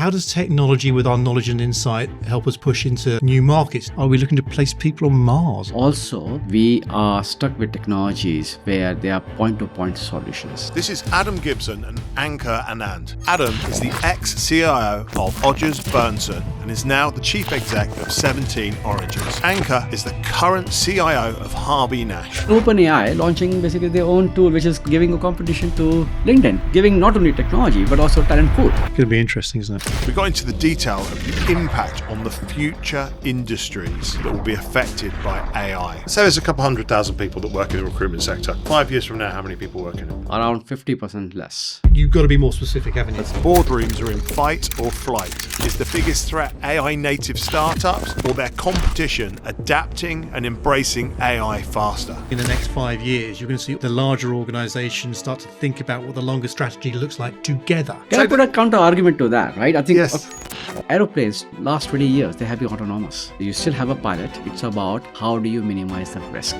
How does technology with our knowledge and insight help us push into new markets? Are we looking to place people on Mars? Also, we are stuck with technologies where they are point-to-point solutions. This is Adam Gibson and Ankur Anand. Adam is the ex-CIO of Oranges and is now the chief exec of 17 Oranges. Ankur is the current CIO of Harvey Nash. OpenAI launching basically their own tool, which is giving a competition to LinkedIn, giving not only technology but also talent pool. It's going to be interesting, isn't it? We got into the detail of the impact on the future industries that will be affected by AI. So there's a couple 100,000 people that work in the recruitment sector. 5 years from now, how many people work in it? Around 50% less. You've got to be more specific, haven't you? Boardrooms are in fight or flight. Is the biggest threat AI native startups or their competition adapting and embracing AI faster? In the next 5 years, you're going to see the larger organizations start to think about what the longer strategy looks like together. Can I put a counter argument to that, right? I think Yes. Aeroplanes, last 20 years, they have been autonomous. You still have a pilot. It's about how do you minimize the risk.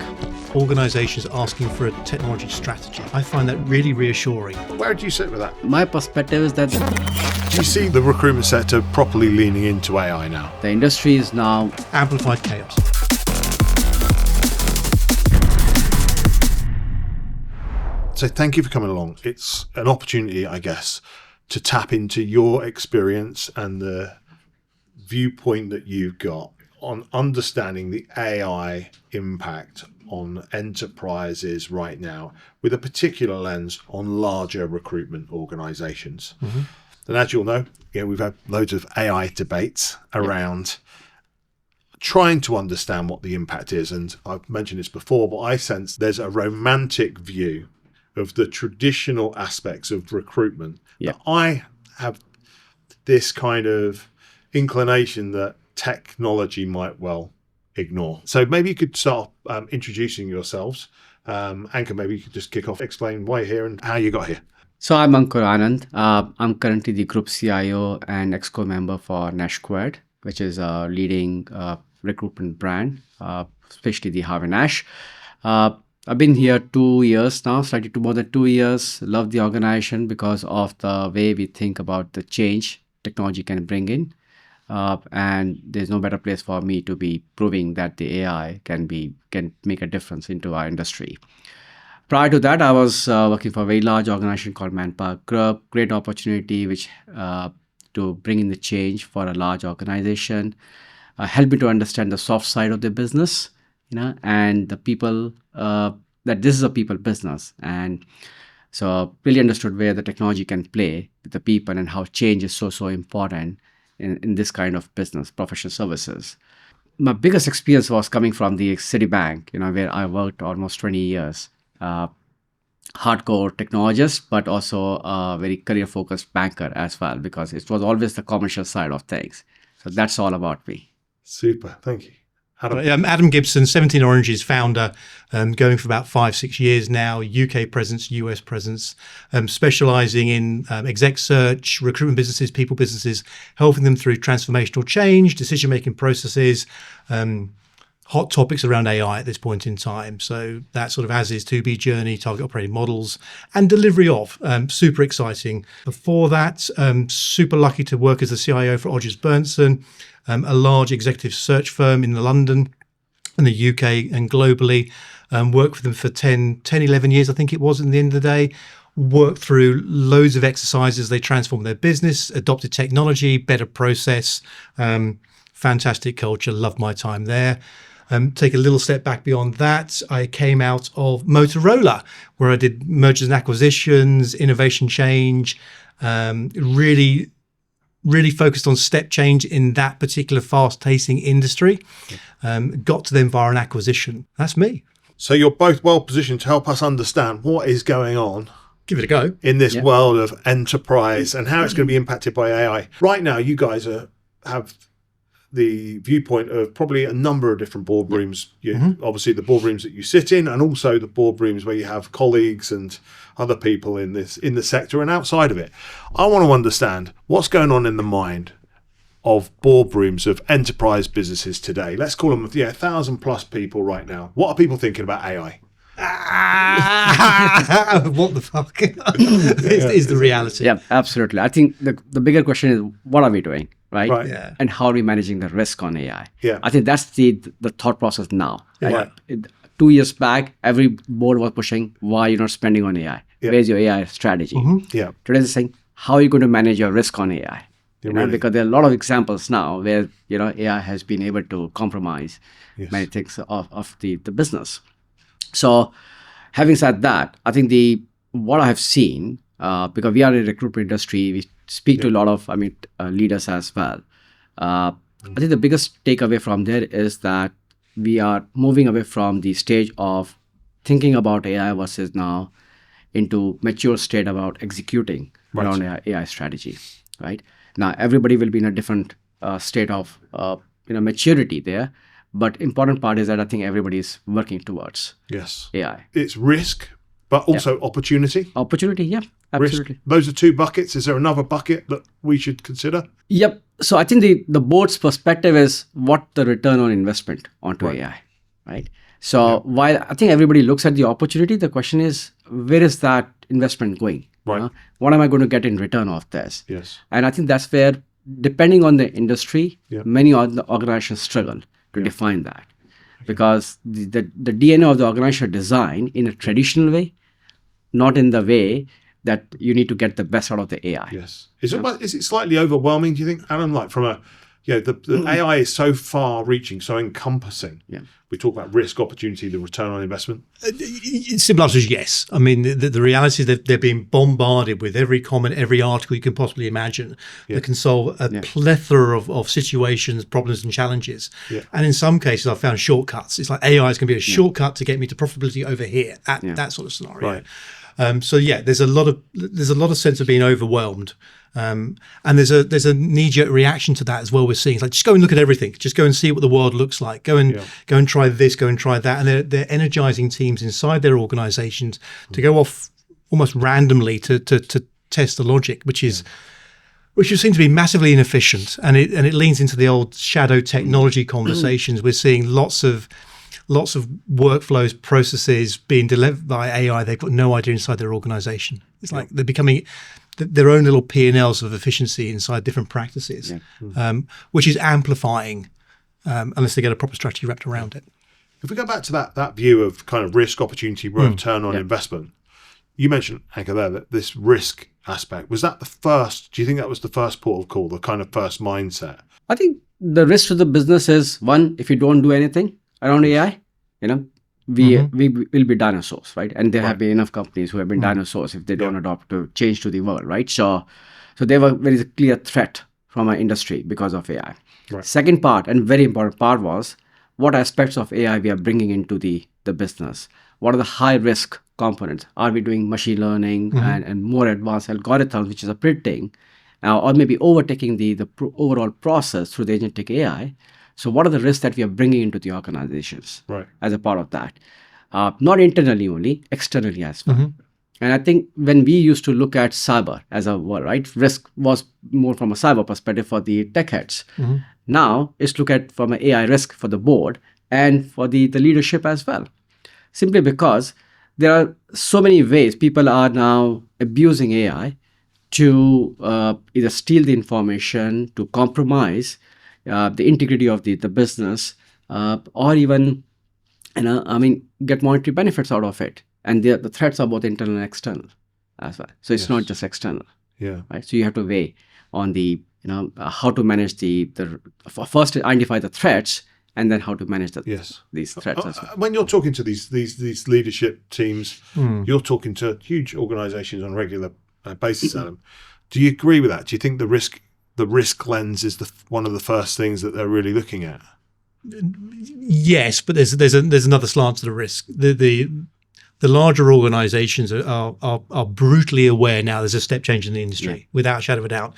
Organizations asking for a technology strategy. I find that really reassuring. Where do you sit with that? My perspective is that Do you see the recruitment sector properly leaning into AI now? the industry is now Amplified chaos. So thank you for coming along. It's an opportunity, I guess, to tap into your experience and the viewpoint that you've got on understanding the AI impact on enterprises right now, with a particular lens on larger recruitment organizations. Mm-hmm. And as you'll know, we've had loads of AI debates around trying to understand what the impact is. And I've mentioned this before, but I sense there's a romantic view of the traditional aspects of recruitment. That I have this kind of inclination that technology might well ignore. So maybe you could start introducing yourselves. Ankur, maybe you could just kick off, explain why you're here and how you got here. So I'm Ankur Anand. I'm currently the group CIO and Exco member for Nash Squared, which is a leading recruitment brand, especially the Harvey Nash. I've been here 2 years now, slightly more than 2 years. Love the organization because of the way we think about the change technology can bring in. And there's no better place for me to be proving that the AI can make a difference into our industry. Prior to that, I was working for a very large organization called Manpower Group. Great opportunity, which to bring in the change for a large organization, help me to understand the soft side of the business, and the people. That this is a people business, and so really understood where the technology can play with the people and how change is so important in this kind of business, professional services. My biggest experience was coming from the Citibank, where I worked almost 20 years. Hardcore technologist, but also a very career-focused banker as well, because it was always the commercial side of things. So that's all about me. Super, thank you. Adam Gibson, 17 Oranges founder, going for about 5-6 years now, UK presence, US presence, specializing in exec search, recruitment businesses, people businesses, helping them through transformational change, decision-making processes, hot topics around AI at this point in time. So that sort of as-is to-be journey, target operating models, and delivery of. Super exciting. Before that, super lucky to work as the CIO for Oranges a large executive search firm in London, in the UK and globally. Worked for them for 11 years, I think it was, in the end of the day. Worked through loads of exercises. They transformed their business, adopted technology, better process, fantastic culture. Loved my time there. Take a little step back beyond that, I came out of Motorola, where I did mergers and acquisitions, innovation change, really focused on step change in that particular fast-pacing industry. Got to them via an acquisition. That's me. So you're both well positioned to help us understand what is going on. Give it a go. In this world of enterprise and how it's going to be impacted by AI. Right now, you guys have the viewpoint of probably a number of different boardrooms. Obviously, the boardrooms that you sit in, and also the boardrooms where you have colleagues and other people in the sector and outside of it. I want to understand what's going on in the mind of boardrooms of enterprise businesses today. Let's call them 1,000+ people right now. What are people thinking about AI? what the fuck is the reality? Yeah, absolutely. I think the bigger question is, what are we doing, right? Right. Yeah. And how are we managing the risk on AI? Yeah. I think that's the thought process now. Right. 2 years back, every board was pushing, why you're not spending on AI? Yeah. Where's your AI strategy? Yeah. Today they're saying, how are you going to manage your risk on AI? Really? Because there are a lot of examples now where AI has been able to compromise many things of the business. So, having said that, I think what I have seen, because we are in the recruitment industry, we speak to a lot of leaders as well. I think the biggest takeaway from there is that we are moving away from the stage of thinking about AI versus now into mature state about executing around AI strategy, right? Now, everybody will be in a different state of maturity there. But important part is that I think everybody is working towards AI. It's risk, but also opportunity. Opportunity, yeah, absolutely. Risk. Those are two buckets. Is there another bucket that we should consider? Yep. So I think the board's perspective is what the return on investment onto AI, right? So while I think everybody looks at the opportunity, the question is, where is that investment going? Right. What am I going to get in return of this? Yes. And I think that's where, depending on the industry, many organizations struggle to define that, because the DNA of the organization design in a traditional way, not in the way that you need to get the best out of the AI. Yes. Is it slightly overwhelming, do you think, Adam? Like from a, the AI is so far reaching, so encompassing. Yeah. We talk about risk, opportunity, the return on investment. Simple answer is yes. I mean, the reality is that they're being bombarded with every comment, every article you can possibly imagine that can solve a plethora of situations, problems, and challenges. Yeah. And in some cases, I've found shortcuts. It's like AI is going to be a shortcut to get me to profitability over here, at that sort of scenario. Right. So there's a lot of sense of being overwhelmed, and there's a knee-jerk reaction to that as well. We're seeing, it's like, just go and look at everything, just go and see what the world looks like, go and try this, go and try that, and they're energizing teams inside their organizations to go off almost randomly to test the logic, which seems to be massively inefficient, and it leans into the old shadow technology conversations. We're seeing lots of workflows, processes being delivered by AI. They've got no idea inside their organization. It's like they're becoming their own little P&Ls of efficiency inside different practices, which is amplifying unless they get a proper strategy wrapped around it. If we go back to that view of kind of risk, opportunity, return on investment, you mentioned, Ankur, there, that this risk aspect, was that the first, do you think that was the first port of call, the kind of first mindset? I think the risk to the business is, one, if you don't do anything around AI, we will be dinosaurs, right? And there have been enough companies who have been dinosaurs if they don't adopt to change to the world, right? So there was very clear threat from our industry because of AI. Right. Second part, and very important part, was what aspects of AI we are bringing into the business. What are the high risk components? Are we doing machine learning and more advanced algorithms, which is a predicting, or maybe overtaking the overall process through the agentic AI? So what are the risks that we are bringing into the organizations as a part of that? Not internally only, externally as well. And I think when we used to look at cyber as a word, right, risk was more from a cyber perspective for the tech heads. Now it's look at from an AI risk for the board and for the leadership as well. Simply because there are so many ways people are now abusing AI to either steal the information, to compromise the integrity of the business, or even get monetary benefits out of it. And the threats are both internal and external as well. So it's not just external. Yeah. Right. So you have to weigh on the how to manage the first identify the threats, and then how to manage these threats as well. When you're talking to these leadership teams, you're talking to huge organizations on a regular basis, Adam. Do you agree with that? Do you think the risk lens is one of the first things that they're really looking at? Yes, but there's another slant to the risk. The larger organizations are brutally aware now there's a step change in the industry, without a shadow of a doubt.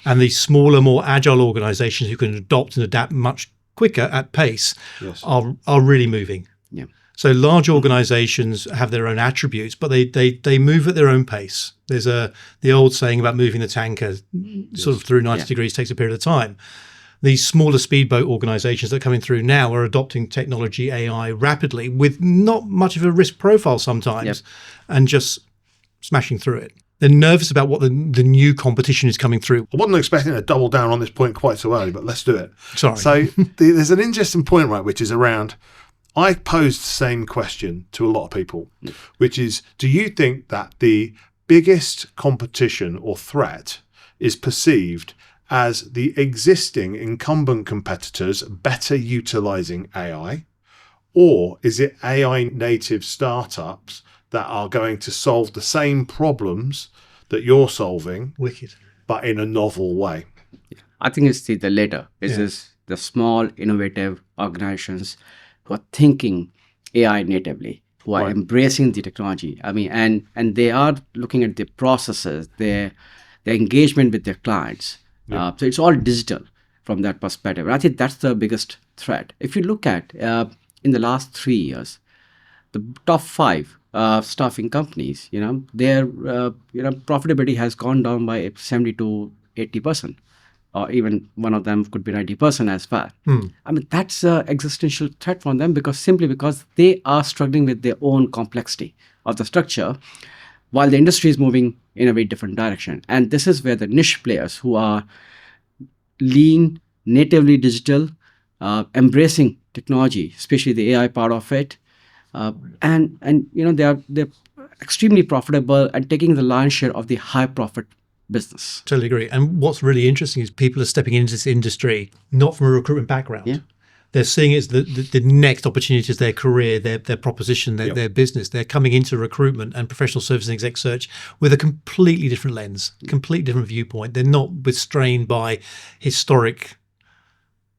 And the smaller, more agile organizations who can adopt and adapt much quicker at pace are really moving. Yeah. So large organizations have their own attributes, but they move at their own pace. There's the old saying about moving the tanker sort of through 90 degrees takes a period of time. these smaller speedboat organizations that are coming through now are adopting technology, AI rapidly with not much of a risk profile sometimes, and just smashing through it. They're nervous about what the new competition is coming through. I wasn't expecting to double down on this point quite so early, but let's do it. Sorry. So there's an interesting point, right, which is around, I posed the same question to a lot of people, which is, do you think that the biggest competition or threat is perceived as the existing incumbent competitors better utilizing AI? Or is it AI native startups that are going to solve the same problems that you're solving, Wicked, but in a novel way? I think it's the latter. It's just the small, innovative organizations who are thinking AI natively, who are embracing the technology. I mean, and they are looking at the processes, their engagement with their clients. So it's all digital from that perspective. And I think that's the biggest threat. If you look at in the last 3 years, the top 5 staffing companies, their profitability has gone down by 70 to 80%, or even one of them could be 90% as well. I mean, that's an existential threat for them simply because they are struggling with their own complexity of the structure, while the industry is moving in a very different direction. And this is where the niche players who are lean, natively digital, embracing technology, especially the AI part of it, and they're extremely profitable and taking the lion's share of the high profit business. Totally agree. And what's really interesting is people are stepping into this industry not from a recruitment background. Yeah. They're seeing it as the next opportunity is their career, their proposition, their business. They're coming into recruitment and professional service and exec search with a completely different lens, completely different viewpoint. They're not restrained by historic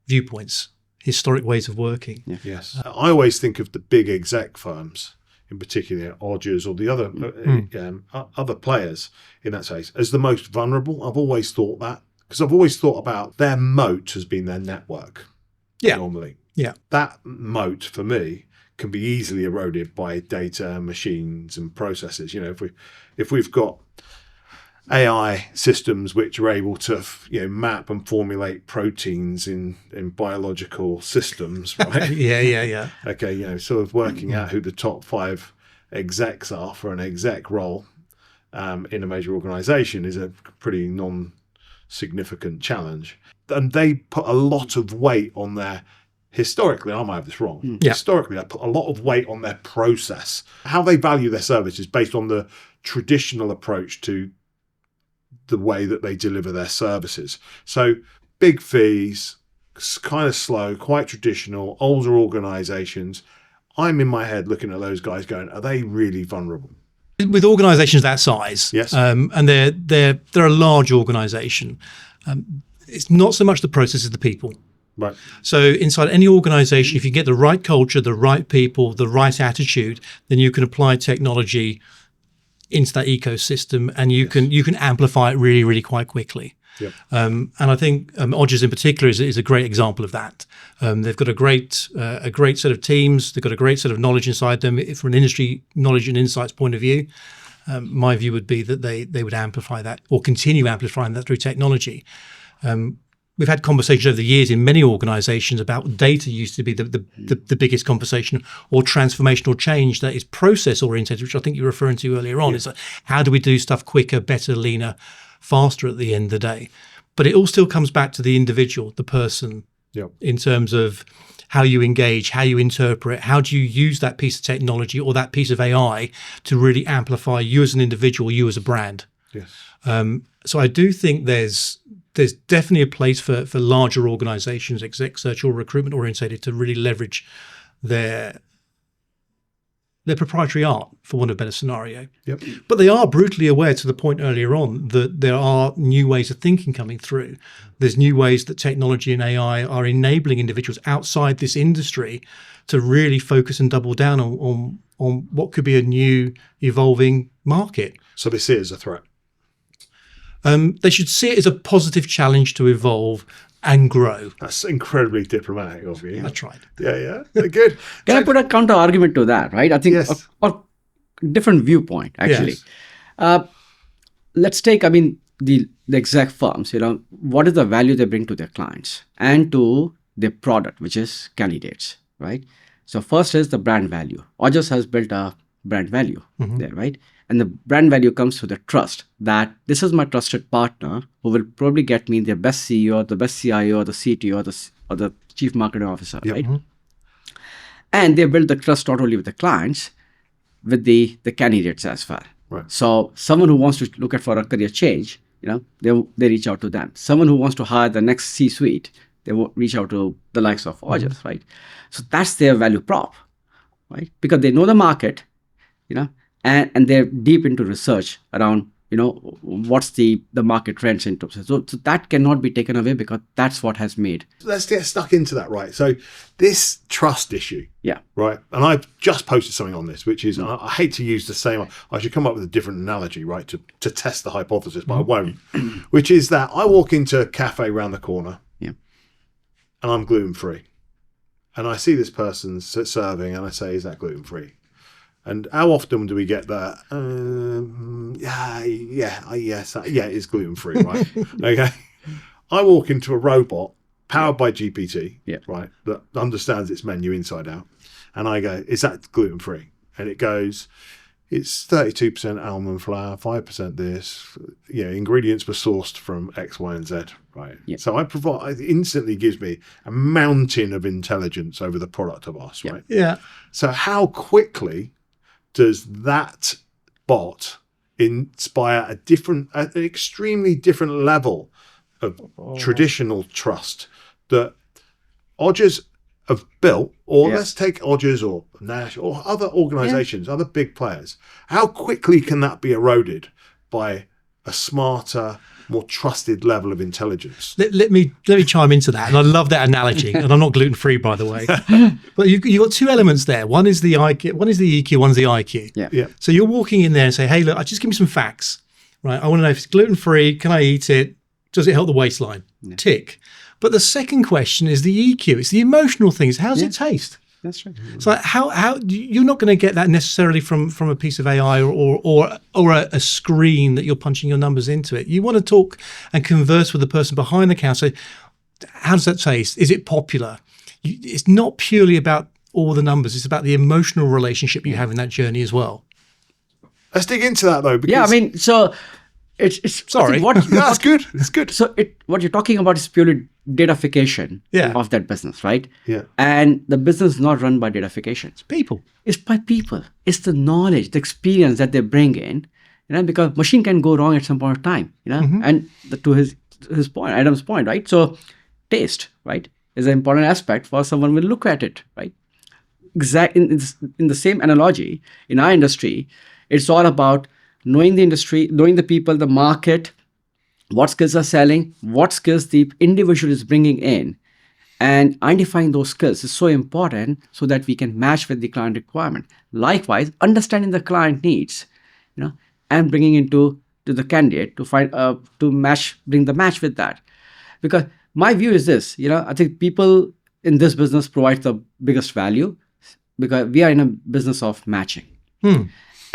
viewpoints, historic ways of working. Yeah. Yes. I always think of the big exec firms, in particular Oranges or the other players in that space, as the most vulnerable. I've always thought that, because I've always thought about their moat has been their network. Normally. Yeah. That moat for me can be easily eroded by data, machines and processes. If we've got AI systems which are able to map and formulate proteins in biological systems, right? Yeah. Okay, sort of working out who the top 5 execs are for an exec role in a major organization is a pretty non-significant challenge. And they put a lot of weight on historically, I might have this wrong. Historically, they put a lot of weight on their process. How they value their service is based on the traditional approach to the way that they deliver their services. So big fees, kind of slow, quite traditional, older organizations. I'm in my head looking at those guys going, are they really vulnerable? With organizations that size, yes, and they're a large organization, it's not so much the process as the people. Right. So inside any organization, if you get the right culture, the right people, the right attitude, then you can apply technology into that ecosystem, and you can amplify it really, really quite quickly. Yep. And I think Oranges in particular is a great example of that. They've got a great set of teams. They've got a great set of knowledge inside them. From an industry knowledge and insights point of view, my view would be that they would amplify that or continue amplifying that through technology. We've had conversations over the years in many organizations about data used to be the biggest conversation, or transformational change that is process oriented, which I think you were referring to earlier on. It's like, how do we do stuff quicker, better, leaner, faster at the end of the day? But it all still comes back to the individual, the person, in terms of how you engage, how you interpret, how do you use that piece of technology or that piece of AI to really amplify you as an individual, you as a brand. Yes. So I do think there's definitely a place for larger organizations, exec search or recruitment orientated, to really leverage their proprietary art, for want of a better scenario. Yep. But they are brutally aware, to the point earlier on, that there are new ways of thinking coming through. There's new ways that technology and AI are enabling individuals outside this industry to really focus and double down on what could be a new evolving market. So they see it as a threat. They should see it as a positive challenge to evolve and grow. That's incredibly diplomatic of you. I tried. Yeah. Good. Can I put a counter argument to that, right? I think Yes. a different viewpoint, actually. Yes. Let's take, the exact firms, what is the value they bring to their clients and to their product, which is candidates, right? So first is the brand value. Oranges has built a brand value there, right? And the brand value comes to the trust that this is my trusted partner who will probably get me the best CEO, the best CIO, or the CTO, or the chief marketing officer, right? And they build the trust not only with the clients, with the candidates as well. Right. So someone who wants to look at for a career change, they reach out to them. Someone who wants to hire the next C-suite, they will reach out to the likes of Oranges, right? So that's their value prop, right? Because they know the market, and they're deep into research around, what's the market trends in terms of. So that cannot be taken away because that's what has made. Let's get stuck into that, right? So this trust issue, right? And I've just posted something on this, which is, I hate to use the same, I should come up with a different analogy, right, to test the hypothesis, but I won't, which is that I walk into a cafe around the corner and I'm gluten-free. And I see this person serving and I say, is that gluten-free? And how often do we get that? It is gluten-free, right? Okay. I walk into a robot powered by GPT, right, that understands its menu inside out. And I go, is that gluten-free? And it goes, it's 32% almond flour, 5% this. Ingredients were sourced from X, Y, and Z, right? Yeah. So it instantly gives me a mountain of intelligence over the product of us, right? Yeah. So how quickly does that bot inspire an extremely different level of traditional trust that Oranges have built, or let's take Oranges or Nash or other organizations, other big players. How quickly can that be eroded by a smarter, more trusted level of intelligence? Let me chime into that, and I love that analogy. And I'm not gluten free, by the way. But you got two elements there. One is the IQ, one is the EQ, one's the IQ. Yeah. So you're walking in there and say, "Hey, look, just give me some facts, right? I want to know if it's gluten free. Can I eat it? Does it help the waistline? Yeah. Tick." But the second question is the EQ. It's the emotional things. How does it taste? That's right. So how you're not going to get that necessarily from a piece of AI or a screen that you're punching your numbers into it. You want to talk and converse with the person behind the counter. So how does that taste? Is it popular? It's not purely about all the numbers. It's about the emotional relationship you have in that journey as well. Let's dig into that though. Because so it's sorry. That's good. It's good. So what you're talking about is purely datafication of that business, right? Yeah. And the business is not run by datafication. It's people. It's by people. It's the knowledge, the experience that they bring in, because machine can go wrong at some point of time, and to his point, Adam's point, right? So taste, right, is an important aspect for someone will look at it, right? In the same analogy, in our industry, it's all about knowing the industry, knowing the people, the market, what skills are selling, what skills the individual is bringing in, and identifying those skills is so important so that we can match with the client requirement. Likewise, understanding the client needs, and bringing into the candidate to find bring the match with that. Because my view is this, I think people in this business provide the biggest value because we are in a business of matching.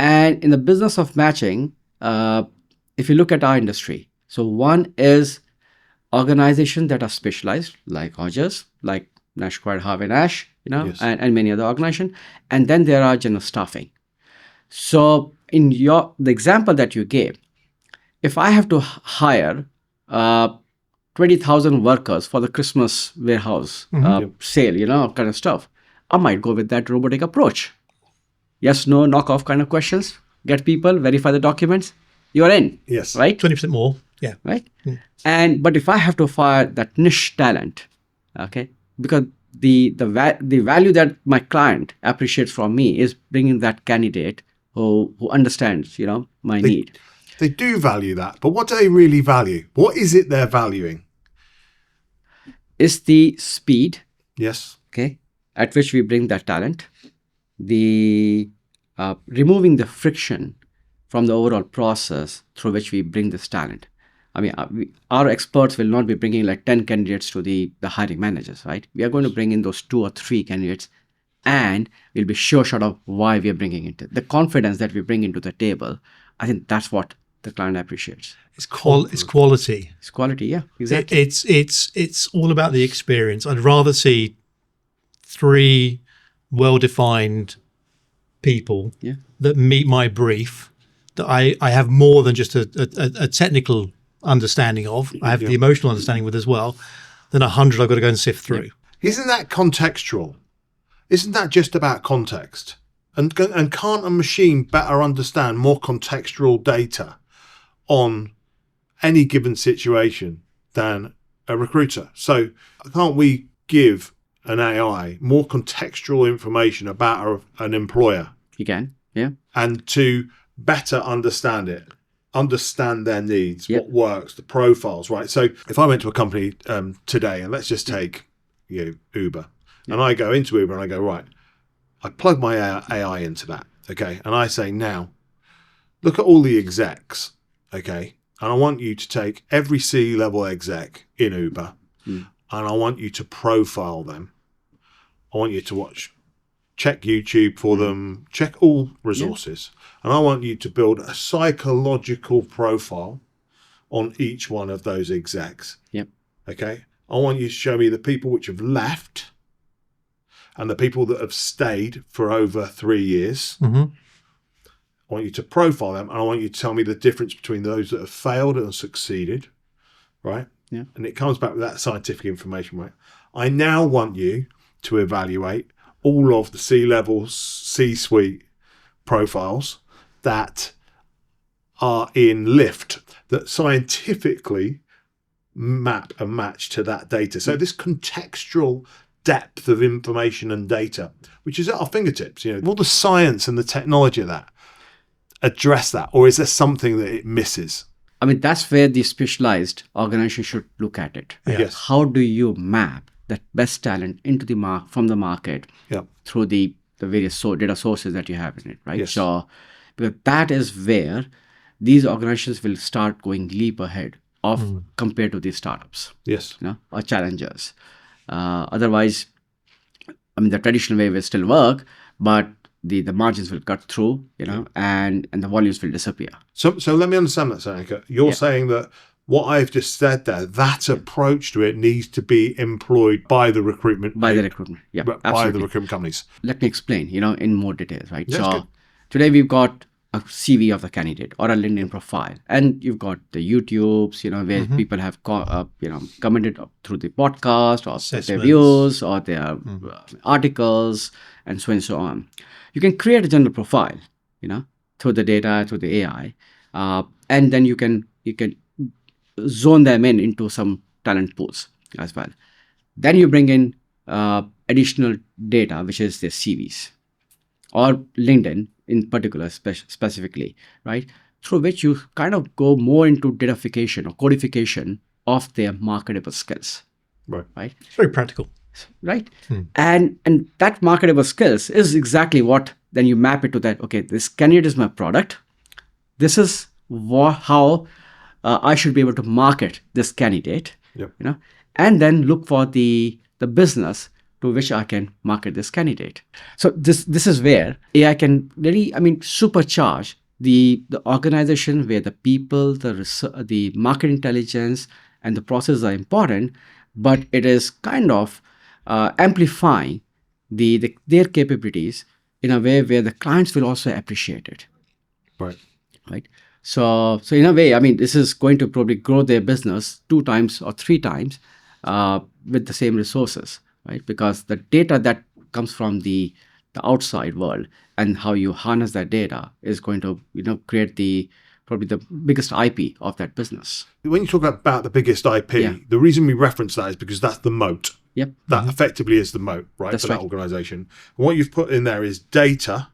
And in the business of matching, if you look at our industry, so one is organizations that are specialized, like Oranges, like Nash Squared, Harvey Nash, and many other organizations. And then there are general staffing. So in the example that you gave, if I have to hire 20,000 workers for the Christmas warehouse sale, kind of stuff, I might go with that robotic approach. Yes, no, knock off kind of questions. Get people, verify the documents. You're in. Yes. Right? 20% more. Yeah. Right? But if I have to fire that niche talent, okay, because the value that my client appreciates from me is bringing that candidate who understands, my need. They do value that, but what do they really value? What is it they're valuing? It's the speed. Yes. Okay. At which we bring that talent. The removing the friction from the overall process through which we bring this talent. I mean, our experts will not be bringing like 10 candidates to the hiring managers, right? We are going to bring in those 2 or 3 candidates, and we'll be sure of why we are bringing it. The confidence that we bring into the table, I think that's what the client appreciates. It's quality. It's quality, yeah, exactly. It's all about the experience. I'd rather see 3 well-defined people that meet my brief, that I have more than just a technical understanding of. I have the emotional understanding with as well, than 100 I've got to go and sift through. Isn't that contextual? Isn't that just about context? And can't a machine better understand more contextual data on any given situation than a recruiter? So can't we give an AI more contextual information about an employer? You can, yeah. And to better understand it, understand their needs, what works, the profiles, right? So if I went to a company today, and let's just take Uber, and I go into Uber and I go, right, I plug my AI into that, okay? And I say, now, look at all the execs, okay? And I want you to take every C-level exec in Uber, and I want you to profile them. I want you to check YouTube for them, check all resources. And I want you to build a psychological profile on each one of those execs. Yep. Okay? I want you to show me the people which have left and the people that have stayed for over 3 years. Mm-hmm. I want you to profile them, and I want you to tell me the difference between those that have failed and succeeded, right? Yeah. And it comes back with that scientific information, right? I now want you to evaluate all of the C-level, C-suite profiles that are in Lyft that scientifically map and match to that data. So this contextual depth of information and data, which is at our fingertips, all the science and the technology of that address that, or is there something that it misses? I mean, that's where the specialized organization should look at it. Yes. How do you map that best talent into from the market through the various data sources that you have in it, right? Yes. So, because that is where these organizations will start going leap ahead of compared to these startups, Yes, or challengers. Otherwise, I mean, the traditional way will still work, but the margins will cut through, and the volumes will disappear. So let me understand that, Ankur. You're saying that what I've just said there, that approach to it needs to be employed by the recruitment By the recruitment companies. Let me explain, in more details, right? That's good. Today we've got a CV of the candidate or a LinkedIn profile, and you've got the YouTubes, where people have commented through the podcast or their views or their articles and so on and so on. You can create a general profile, through the data, through the AI, and then you can zone them into some talent pools as well. Then you bring in additional data, which is their CVs or LinkedIn in particular, specifically, right? Through which you kind of go more into datafication or codification of their marketable skills. Right? It's very practical. Right. And that marketable skills is exactly what then you map it to that. Okay, this candidate is my product. This is how I should be able to market this candidate. Yep. And then look for the business to which I can market this candidate. So this is where AI can really, supercharge the organization where the people, the market intelligence, and the processes are important, but it is kind of amplifying their capabilities in a way where the clients will also appreciate it. Right. So in a way, this is going to probably grow their business 2 times or 3 times with the same resources, right? Because the data that comes from the outside world and how you harness that data is going to create probably the biggest IP of that business. When you talk about the biggest IP, the reason we reference that is because that's the moat. Yep. That effectively is the moat, right, That's for that right. organization. And what you've put in there is data,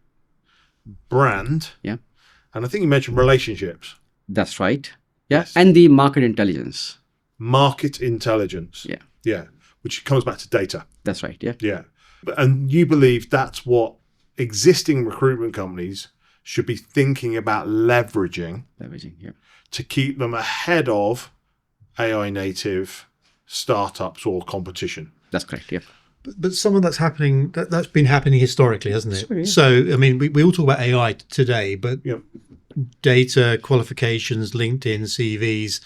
brand, and I think you mentioned relationships. That's right. Yes. And the market intelligence. Market intelligence. Yeah. Which comes back to data. That's right. Yeah. Yeah. And you believe that's what existing recruitment companies should be thinking about leveraging to keep them ahead of AI native startups or competition. That's correct. Yeah. But some of that's happening, that's been happening historically, hasn't it? Sure, yeah. So, we all talk about AI today, but data, qualifications, LinkedIn, CVs,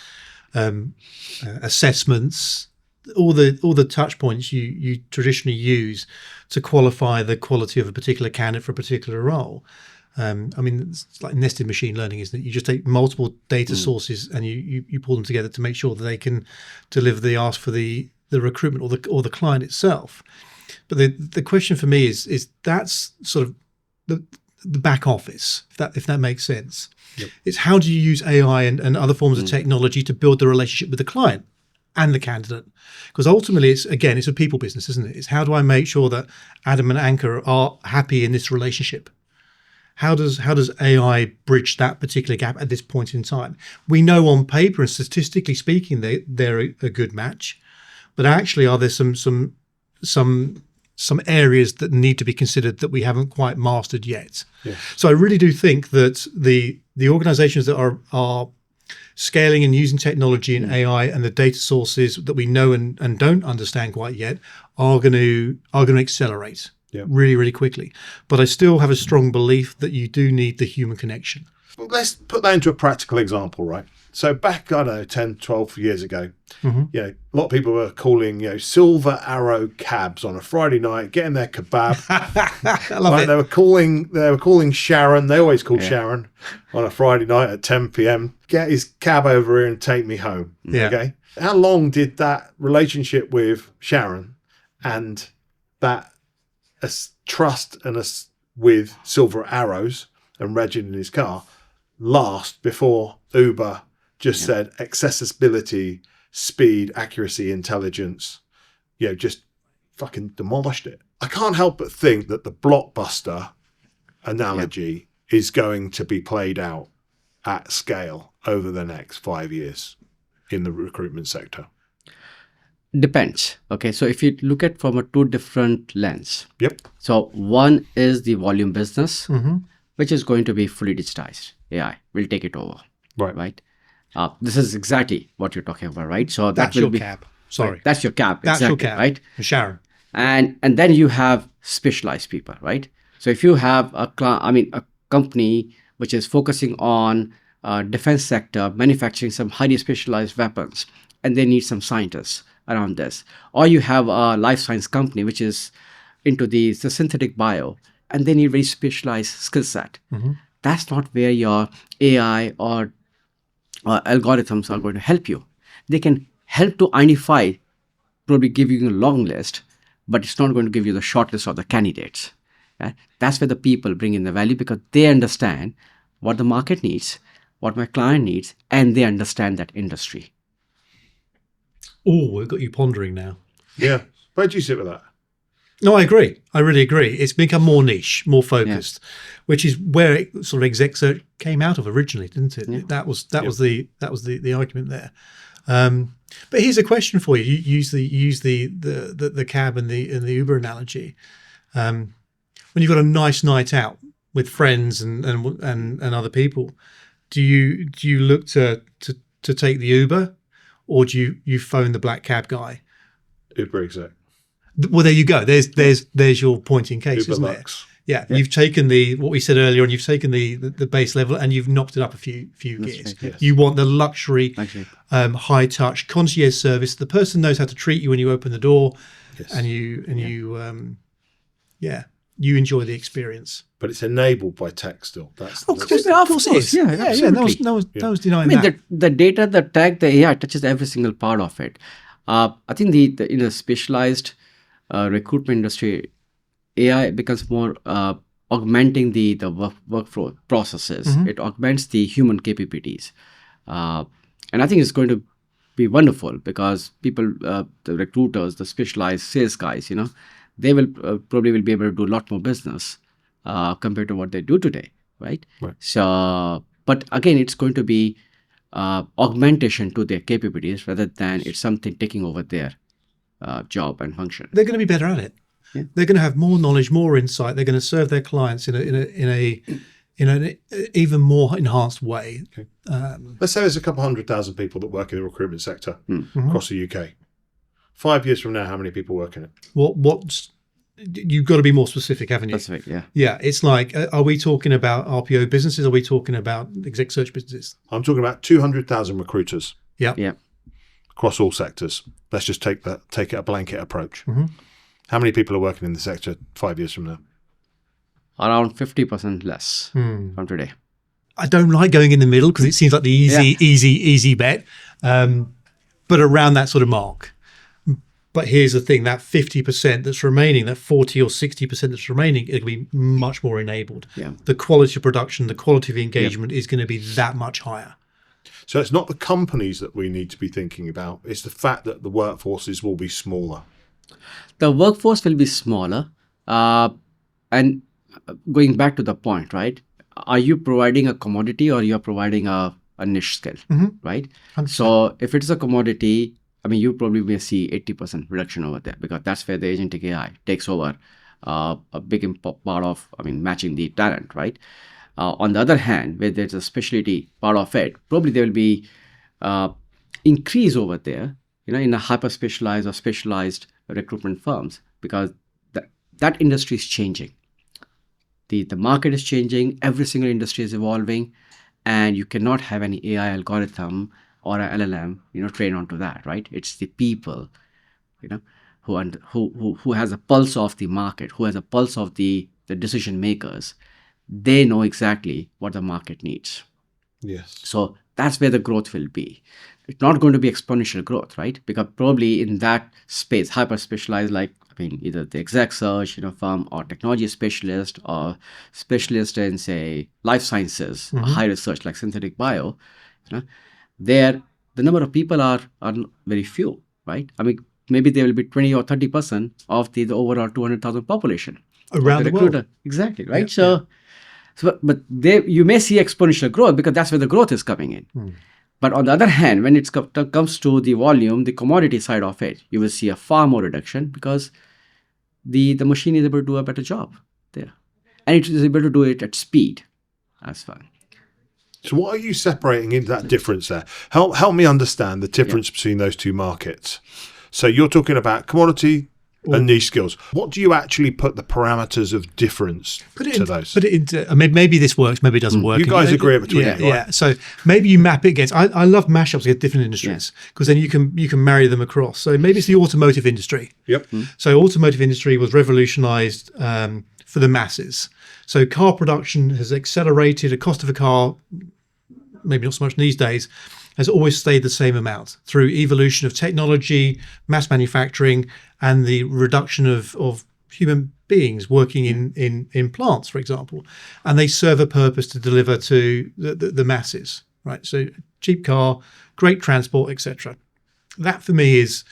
assessments, all the touch points you traditionally use to qualify the quality of a particular candidate for a particular role. I mean, it's like nested machine learning, isn't it? You just take multiple data sources and you pull them together to make sure that they can deliver the ask for the recruitment or the client itself. But the question for me is that's sort of the back office, if that makes sense. Yep. It's how do you use AI and other forms of technology to build the relationship with the client and the candidate? Because ultimately, it's a people business, isn't it? It's how do I make sure that Adam and Ankur are happy in this relationship? How does AI bridge that particular gap at this point in time? We know on paper and statistically speaking they're a good match, but actually are there some areas that need to be considered that we haven't quite mastered yet? Yeah. So I really do think that the organizations that are scaling and using technology and AI and the data sources that we know and don't understand quite yet are going to accelerate really, really quickly. But I still have a strong belief that you do need the human connection. Well, let's put that into a practical example, right? So back, I don't know, 10, 12 years ago, a lot of people were calling, Silver Arrow cabs on a Friday night, getting their kebab. I love it. They were calling Sharon. They always call Sharon on a Friday night at 10 p.m. Get his cab over here and take me home. Yeah. Okay. How long did that relationship with Sharon and that trust and with Silver Arrows and Regin in his car last before Uber just said accessibility, speed, accuracy, intelligence, just fucking demolished it? I can't help but think that the Blockbuster analogy is going to be played out at scale over the next 5 years in the recruitment sector. Depends. Okay, so if you look at from a two different lens. Yep. So one is the volume business, which is going to be fully digitized. AI will take it over. Right. This is exactly what you're talking about, right? So that's will your be, cab. Sorry. Right, that's your cab. That's exactly, your cab. Right. Sharon. And then you have specialized people, right? So if you have a company which is focusing on defense sector, manufacturing some highly specialized weapons, and they need some scientists around this, or you have a life science company which is into the synthetic bio, and they need very specialized skill set. That's not where your AI or algorithms are going to help you. They can help to identify, probably give you a long list, but it's not going to give you the short list of the candidates. Right? That's where the people bring in the value, because they understand what the market needs, what my client needs, and they understand that industry. Oh, we've got you pondering now. Yeah. Where do you sit with that? No, I agree. I really agree. It's become more niche, more focused, which is where it sort of exec search came out of originally, didn't it? Yeah. That was the argument there. But here's a question for you. You use the cab and the Uber analogy. When you've got a nice night out with friends and other people, do you look to take the Uber, or do you phone the black cab guy? Uber exec. Well, there you go. There's your point in case, Uber isn't Lux. it? Yeah, you've taken what we said earlier, and you've taken the base level, and you've knocked it up a few gears. Right, yes. You want the luxury, high touch concierge service. The person knows how to treat you when you open the door, and you enjoy the experience. But it's enabled by tech still. Of course it is. Yeah. No one's denying that. The data, the tech, the AI touches every single part of it. I think the in a specialized recruitment industry, AI becomes more augmenting the workflow processes. It augments the human capabilities, and I think it's going to be wonderful, because people, the recruiters, the specialized sales guys, they will probably be able to do a lot more business compared to what they do today, right? So, but again, it's going to be augmentation to their capabilities rather than it's something taking over their job and function. They're going to be better at it. Yeah. They're going to have more knowledge, more insight. They're going to serve their clients in an even more enhanced way. Okay. Let's say there's a couple 100,000 people that work in the recruitment sector across the UK. 5 years from now, how many people work in it? you've got to be more specific, haven't you? Specific, yeah. Yeah, it's like, are we talking about RPO businesses? Are we talking about exec search businesses? I'm talking about 200,000 recruiters Yeah. Yeah. across all sectors. Let's just take it a blanket approach. Mm-hmm. How many people are working in the sector 5 years from now? Around 50% less from today. I don't like going in the middle because it seems like the easy bet, but around that sort of mark. But here's the thing, that 50% that's remaining, that 40 or 60% that's remaining, it'll be much more enabled. Yeah. The quality of production, the quality of engagement is going to be that much higher. So it's not the companies that we need to be thinking about. It's the fact that the workforces will be smaller. The workforce will be smaller. And going back to the point, right? Are you providing a commodity or you're providing a niche skill, right? 100%. So if it's a commodity, I mean, you probably may see 80% reduction over there because that's where the agentic AI takes over a big part of, matching the talent, right? On the other hand, where there's a specialty part of it, probably there will be increase over there, in a hyper specialized or specialized recruitment firms because that industry is changing. The market is changing. Every single industry is evolving, and you cannot have any AI algorithm or an LLM, trained onto that, right? It's the people, who has a pulse of the market, who has a pulse of the decision makers. They know exactly what the market needs. Yes. So that's where the growth will be. It's not going to be exponential growth, right? Because probably in that space, hyper specialized, like either the exec search, firm, or technology specialist, or specialist in, say, life sciences, or high research like synthetic bio, there the number of people are very few, right? Maybe there will be 20 or 30% of the overall 200,000 population around the world. Exactly, right? But there you may see exponential growth because that's where the growth is coming in. But on the other hand, when it comes to the volume, the commodity side of it, you will see a far more reduction because the machine is able to do a better job there. And it is able to do it at speed as well. So what are you separating into that difference there? Help me understand the difference between those two markets. So you're talking about commodity and niche skills. What do you actually put the parameters of difference to those? Put it into, maybe this works, maybe it doesn't work. You guys agree between you, right? Yeah. So maybe you map it against, I love mashups against different industries because then you can marry them across. So maybe it's the automotive industry. Yep. So automotive industry was revolutionized for the masses. So car production has accelerated. The cost of a car, maybe not so much these days, has always stayed the same amount through evolution of technology, mass manufacturing, and the reduction of human beings working in plants, for example. And they serve a purpose to deliver to the masses, right? So cheap car, great transport, etc. That for me is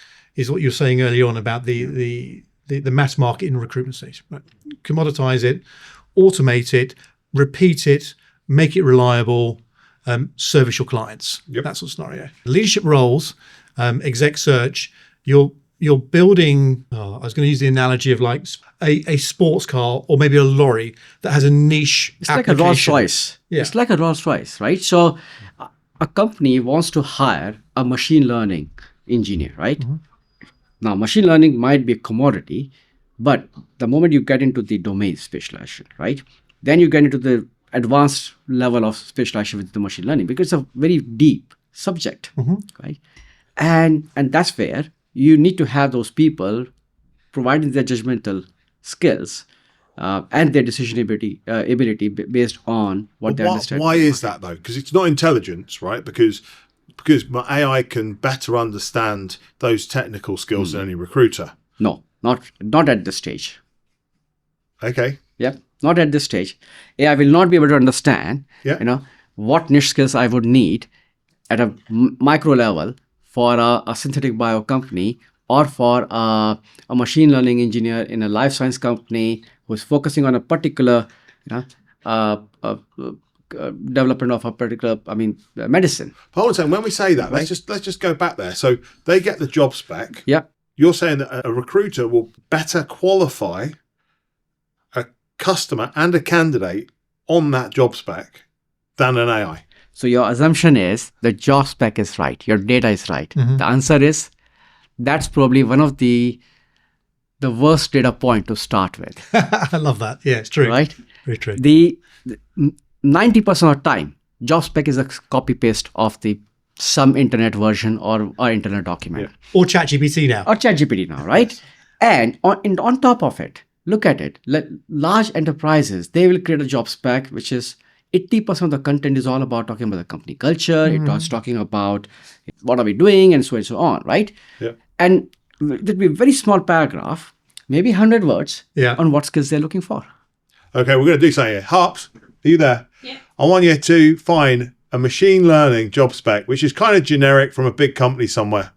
what you were saying earlier on about the mass market in recruitment stage. Right? Commoditize it, automate it, repeat it, make it reliable, service your clients. Yep. That sort of scenario. Leadership roles, exec search, you're building, I was going to use the analogy of like a sports car or maybe a lorry that has a niche It's application. like a Rolls Royce. Yeah. It's like a Rolls Royce, right? So a company wants to hire a machine learning engineer, right? Now, machine learning might be a commodity, but the moment you get into the domain specialization, right? Then you get into the advanced level of specialization with the machine learning because it's a very deep subject, right? And that's where you need to have those people providing their judgmental skills and their decision ability based on what they understand. Why is that though? Because it's not intelligence, right? Because my AI can better understand those technical skills than any recruiter. No, not at this stage. Okay. Yep, not at this stage. AI will not be able to understand, what niche skills I would need at a micro level for a synthetic bio company or for a machine learning engineer in a life science company who's focusing on a particular development of a particular, medicine. Hold on a second. When we say that, let's just go back there. So they get the job spec. Yeah. You're saying that a recruiter will better qualify a customer and a candidate on that job spec than an AI. So your assumption is the job spec is right, your data is right. The answer is that's probably one of the the worst data point to start with. I love that. Yeah, it's true. Right? Very true. The 90% of the time, job spec is a copy paste of some internet version or internet document. Or ChatGPT now. Or ChatGPT now, right? Yes. And on top of it, look at it. Large enterprises, they will create a job spec, which is 80% of the content is all about talking about the company culture. It was talking about what are we doing and so on, right? Yeah. And there'll be a very small paragraph, maybe 100 words on what skills they're looking for. Okay, we're going to do something here. Harps, are you there? Yeah. I want you to find a machine learning job spec, which is kind of generic from a big company somewhere.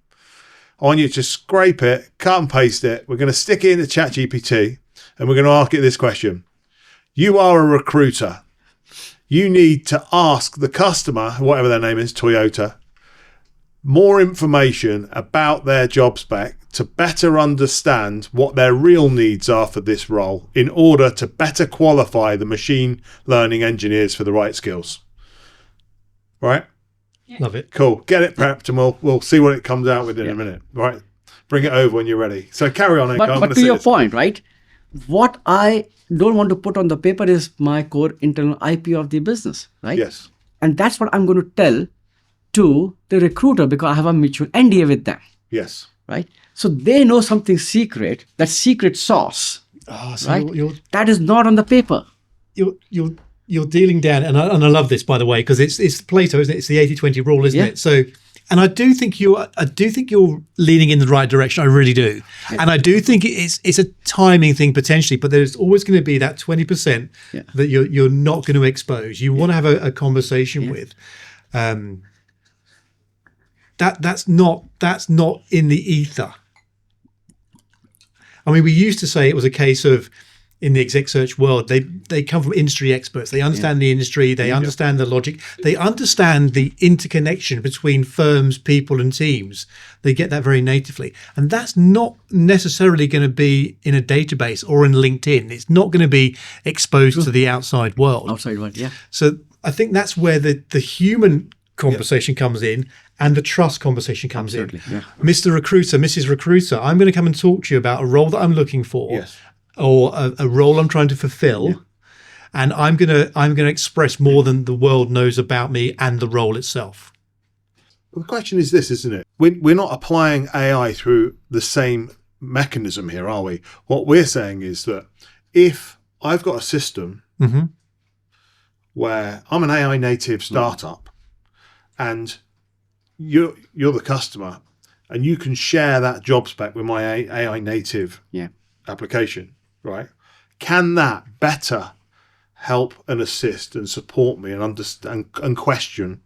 I want you to scrape it, cut and paste it. We're going to stick it into ChatGPT and we're going to ask it this question. You are a recruiter. You need to ask the customer, whatever their name is, Toyota, more information about their job spec to better understand what their real needs are for this role in order to better qualify the machine learning engineers for the right skills. Right? Love it. Cool. Get it prepped and we'll see what it comes out with in a minute. Right? Bring it over when you're ready. So carry on, Ankur. But to your point, right? What I don't want to put on the paper is my core internal IP of the business, right? Yes. And that's what I'm going to tell to the recruiter because I have a mutual NDA with them, Yes. right? So they know something secret, that secret sauce, So right? you're That is not on the paper. you're dealing down, and I love this, by the way, because it's Plato, isn't it? It's the 80-20 rule, isn't it? So, and I do think you're leaning in the right direction. I really do, and I do think it's a timing thing potentially, but there's always going to be that 20% that you're not going to expose. You want to have a conversation with. That's not in the ether. I mean, we used to say it was a case of, in the exec search world, they come from industry experts. They understand the industry. They understand the logic. They understand the interconnection between firms, people, and teams. They get that very natively. And that's not necessarily going to be in a database or in LinkedIn. It's not going to be exposed to the outside world. Outside world, yeah. So I think that's where the human conversation comes in and the trust conversation comes in. Yeah. Mr. Recruiter, Mrs. Recruiter, I'm going to come and talk to you about a role that I'm looking for. Yes. Or a role I'm trying to fulfill, and I'm gonna express more than the world knows about me and the role itself. Well, the question is this, isn't it? We're not applying AI through the same mechanism here, are we? What we're saying is that if I've got a system where I'm an AI native startup, and you're the customer, and you can share that job spec with my AI native application. Right? Can that better help and assist and support me and understand and question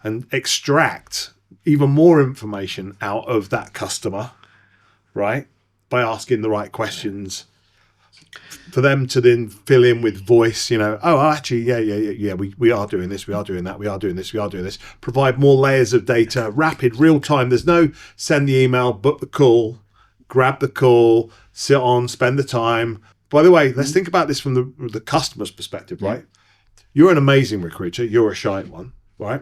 and extract even more information out of that customer, right? By asking the right questions for them to then fill in with voice, actually, we are doing this, we are doing that, we are doing this, we are doing this. Provide more layers of data, rapid, real time. There's no send the email, book the call, grab the call, sit on, spend the time. By the way, let's think about this from the customer's perspective, right? You're an amazing recruiter. You're a shy one, right?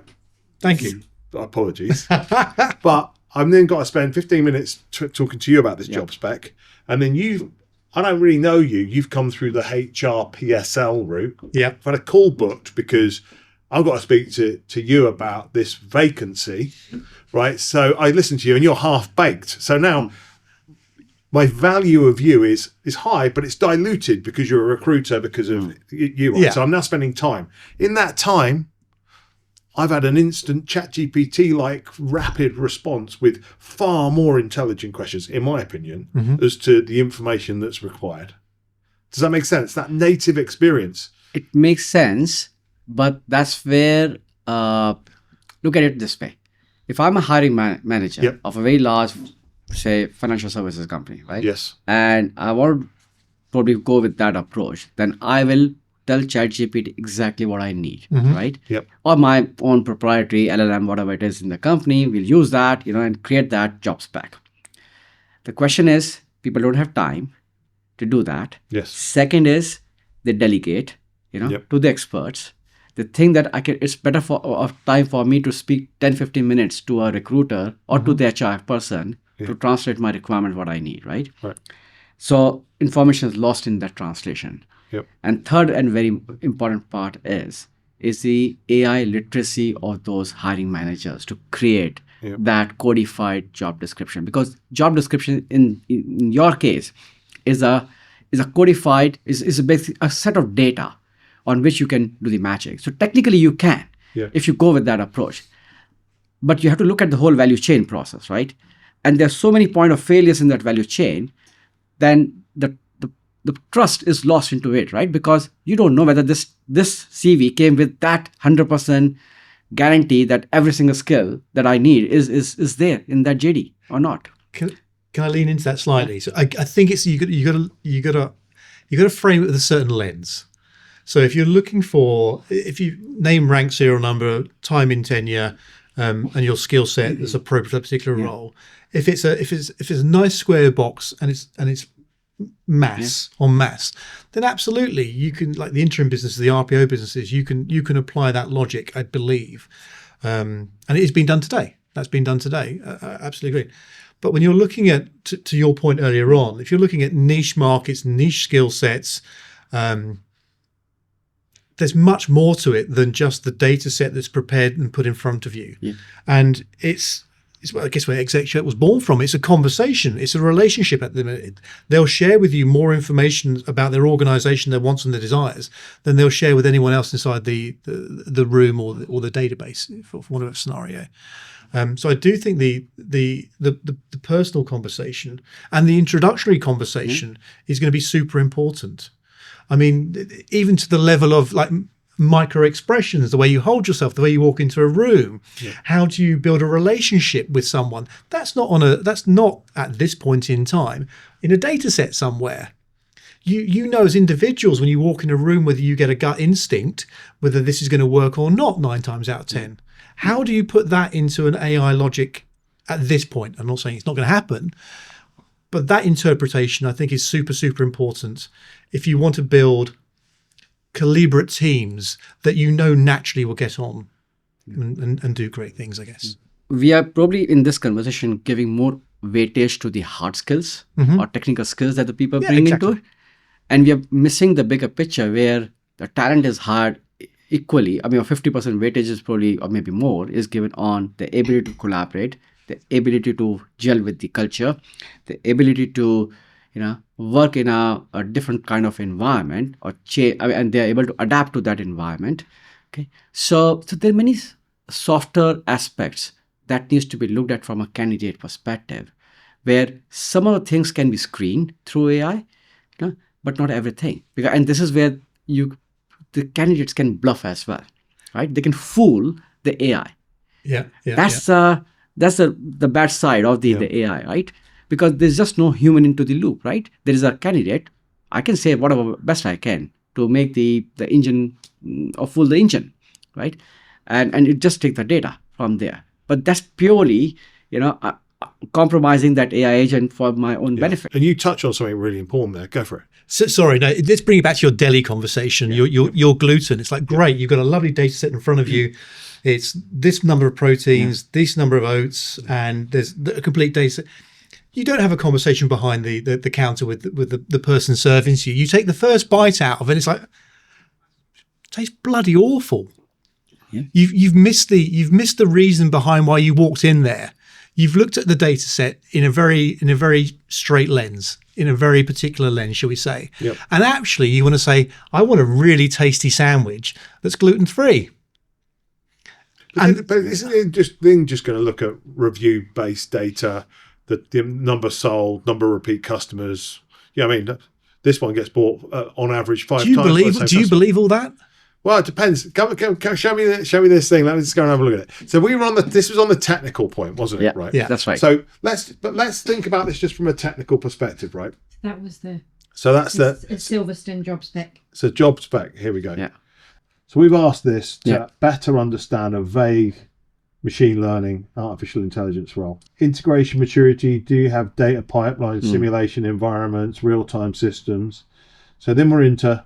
Thank you. Apologies. But I've then got to spend 15 minutes talking to you about this job spec. And then I don't really know you. You've come through the HR PSL route. Yeah. I've had a call booked because I've got to speak to you about this vacancy, right? So I listen to you and you're half baked. So now my value of you is high, but it's diluted because you're a recruiter because of you. Right? So I'm now spending time. In that time, I've had an instant ChatGPT-like rapid response with far more intelligent questions, in my opinion, as to the information that's required. Does that make sense? That native experience. It makes sense, but that's where, look at it this way. If I'm a hiring manager of a very large, say, financial services company, right? Yes. And I want to probably go with that approach, then I will tell ChatGPT exactly what I need, right? Yep. Or my own proprietary LLM, whatever it is in the company, we'll use that, and create that job spec. The question is, people don't have time to do that. Yes. Second is, they delegate, to the experts. They think that it's better time for me to speak 10-15 minutes to a recruiter or to the HR person to translate my requirement, what I need, right? Right. So information is lost in that translation. Yep. And third and very important part is the AI literacy of those hiring managers to create that codified job description. Because job description in your case is a codified, is a basic a set of data on which you can do the matching. So technically you can, if you go with that approach. But you have to look at the whole value chain process, right? And there's so many point of failures in that value chain, then the trust is lost into it, right? Because you don't know whether this CV came with that 100% guarantee that every single skill that I need is there in that JD or not. Can I lean into that slightly? So I think it's you got to frame it with a certain lens. So if you're looking for, if you name, rank, serial number, time in tenure, and your skill set that's appropriate for that particular role, if it's a nice square box and it's mass on mass, then absolutely you can, like the interim businesses, the RPO businesses, you can apply that logic, I believe, and it is being done today. That's been done today. I absolutely agree. But when you're looking at, to your point earlier on, if you're looking at niche markets, niche skill sets, there's much more to it than just the data set that's prepared and put in front of you. And it's I guess where Ex-CIOs was born from. It's a conversation. It's a relationship at the minute. They'll share with you more information about their organization, their wants and their desires than they'll share with anyone else inside the room or the database, for whatever scenario. So I do think the personal conversation and the introductory conversation is going to be super important. I mean, even to the level of like micro expressions, the way you hold yourself, the way you walk into a room, how do you build a relationship with someone? That's not at this point in time in a data set somewhere. You know as individuals when you walk in a room whether you get a gut instinct whether this is going to work or not 9 times out of 10. How do you put that into an AI logic at this point? I'm not saying it's not going to happen, but that interpretation I think is super, super important if you want to build calibrate teams that you know naturally will get on and do great things, I guess. We are probably in this conversation giving more weightage to the hard skills or technical skills that the people bring into it. And we are missing the bigger picture where the talent is hired equally. I mean, a 50% weightage is probably, or maybe more, is given on the ability to collaborate, the ability to gel with the culture, the ability to work in a different kind of environment or change, and they're able to adapt to that environment. Okay, so there are many softer aspects that needs to be looked at from a candidate perspective, where some of the things can be screened through AI, but not everything. And this is where the candidates can bluff as well, right? They can fool the AI. That's the bad side of the AI, right? Because there's just no human into the loop, right? There is a candidate. I can say whatever best I can to make the engine or fool the engine, right? And it just take the data from there. But that's purely, compromising that AI agent for my own benefit. And you touch on something really important there. Go for it. So, sorry, no, let's bring it back to your deli conversation. Your gluten. It's like, great, you've got a lovely data set in front of you. It's this number of proteins, this number of oats, and there's a complete data set. You don't have a conversation behind the counter with the person serving to you. You take the first bite out of it. It's like, it tastes bloody awful. You've missed the reason behind why you walked in there. You've looked at the data set in a very straight lens, in a very particular lens, shall we say? And actually, you want to say, I want a really tasty sandwich that's gluten free. But isn't it just going to look at review based data? The number sold, number of repeat customers. I mean, this one gets bought on average 5 times. Do you believe all that? Well, it depends. Come, show me this thing. Let me just go and have a look at it. So this was on the technical point, wasn't it? Right. Yeah, that's right. So let's think about this just from a technical perspective, right? That was the. So that's a Silverstone job spec. So job spec. Here we go. Yeah. So we've asked this to better understand a vague machine learning, artificial intelligence role. Integration maturity, do you have data pipelines, simulation environments, real-time systems? So then we're into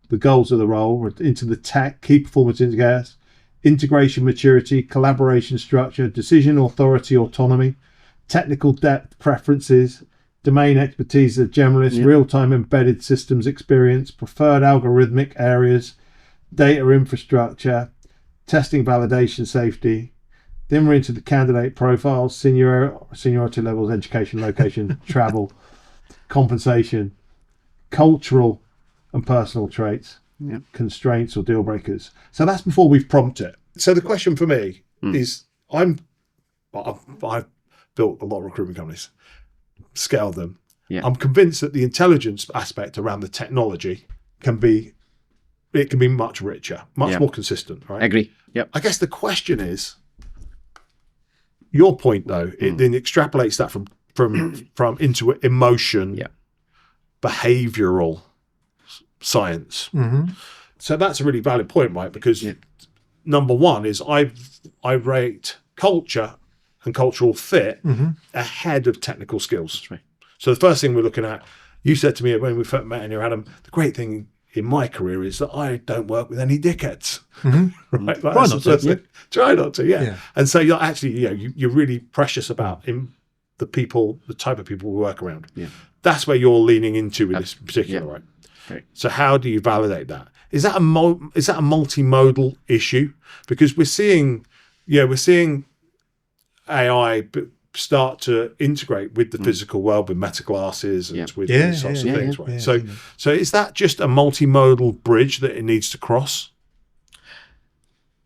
the goals of the role, we're into the tech, key performance indicators, integration maturity, collaboration structure, decision authority, autonomy, technical depth preferences, domain expertise as generalist, real-time embedded systems experience, preferred algorithmic areas, data infrastructure, testing, validation, safety. Then we're into the candidate profiles, seniority levels, education, location, travel, compensation, cultural and personal traits, constraints or deal breakers. So that's before we've prompted it. So the question for me is, I've built a lot of recruitment companies, scaled them. Yeah. I'm convinced that the intelligence aspect around the technology can be much richer, much more consistent, right? Agree. Yep. I guess the question is, your point though, it then extrapolates that from into emotion, behavioral science. So that's a really valid point, right? Because number one is I rate culture and cultural fit ahead of technical skills. That's right. So the first thing we're looking at, you said to me when we first met, and you're Adam, the great thing in my career is that I don't work with any dickheads. Right? Try not to. Try not to, yeah. And so you're actually, you're really precious about the type of people we work around. Yeah. That's where you're leaning into with this particular, right? Right. So how do you validate that? Is that a multimodal issue? Because we're seeing AI start to integrate with the physical world, with meta glasses and with these sorts of things, right? So is that just a multimodal bridge that it needs to cross?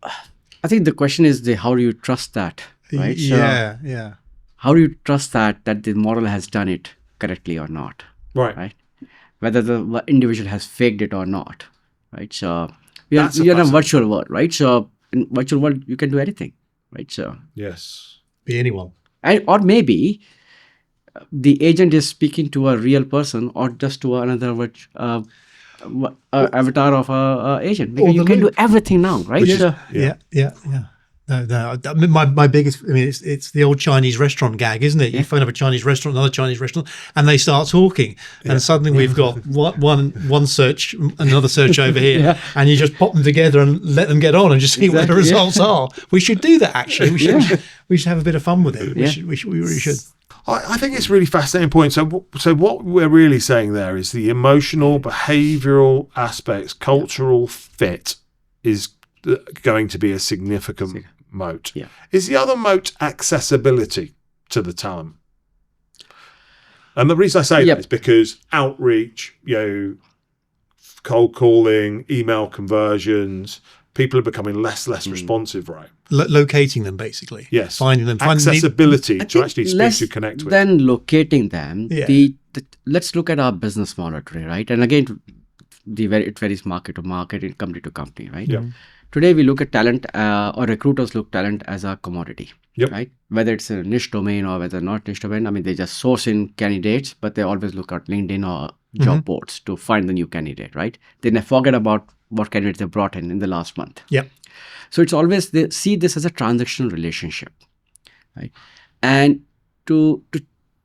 I think the question is how do you trust that, right? Yeah. How do you trust that the model has done it correctly or not? Right. Whether the individual has faked it or not, right? So we are in a virtual world, right? So in virtual world, you can do anything, right? So yes, be anyone. Or maybe the agent is speaking to a real person or just to another avatar of a agent. Because you can do everything now, right? No. My biggest, it's the old Chinese restaurant gag, isn't it? You phone up a Chinese restaurant, another Chinese restaurant, and they start talking, and suddenly we've got one search, another search over here, and you just pop them together and let them get on and just see what the results are. We should do that. Actually, we should have a bit of fun with it. We really should. I think it's a really fascinating point. So what we're really saying there is the emotional, behavioural aspects, cultural fit is going to be a significant moat. Yeah. Is the other moat accessibility to the talent? And the reason I say that is because outreach, cold calling, email conversions, people are becoming less responsive, right? Locating them, basically. Yes. Finding them. Accessibility to actually speak to, connect with. Then locating them, let's look at our business model today, right? And again, it varies market to market and company to company, right? Yeah. Today, we look at talent, or recruiters look talent as a commodity, right? Whether it's a niche domain or whether not niche domain, they just source in candidates, but they always look at LinkedIn or job boards to find the new candidate, right? Then they forget about what candidates they brought in the last month. Yep. So it's always, they see this as a transactional relationship, right? And to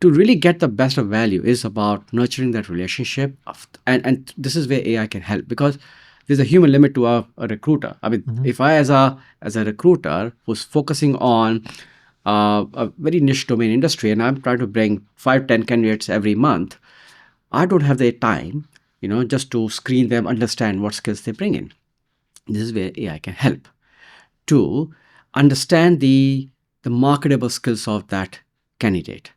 really get the best of value is about nurturing that relationship. And this is where AI can help, because there's a human limit to a recruiter. If I, as a recruiter who's focusing on a very niche domain industry, and I'm trying to bring 5-10 candidates every month, I don't have the time, just to screen them, understand what skills they bring in. This is where AI can help to understand the marketable skills of that candidate,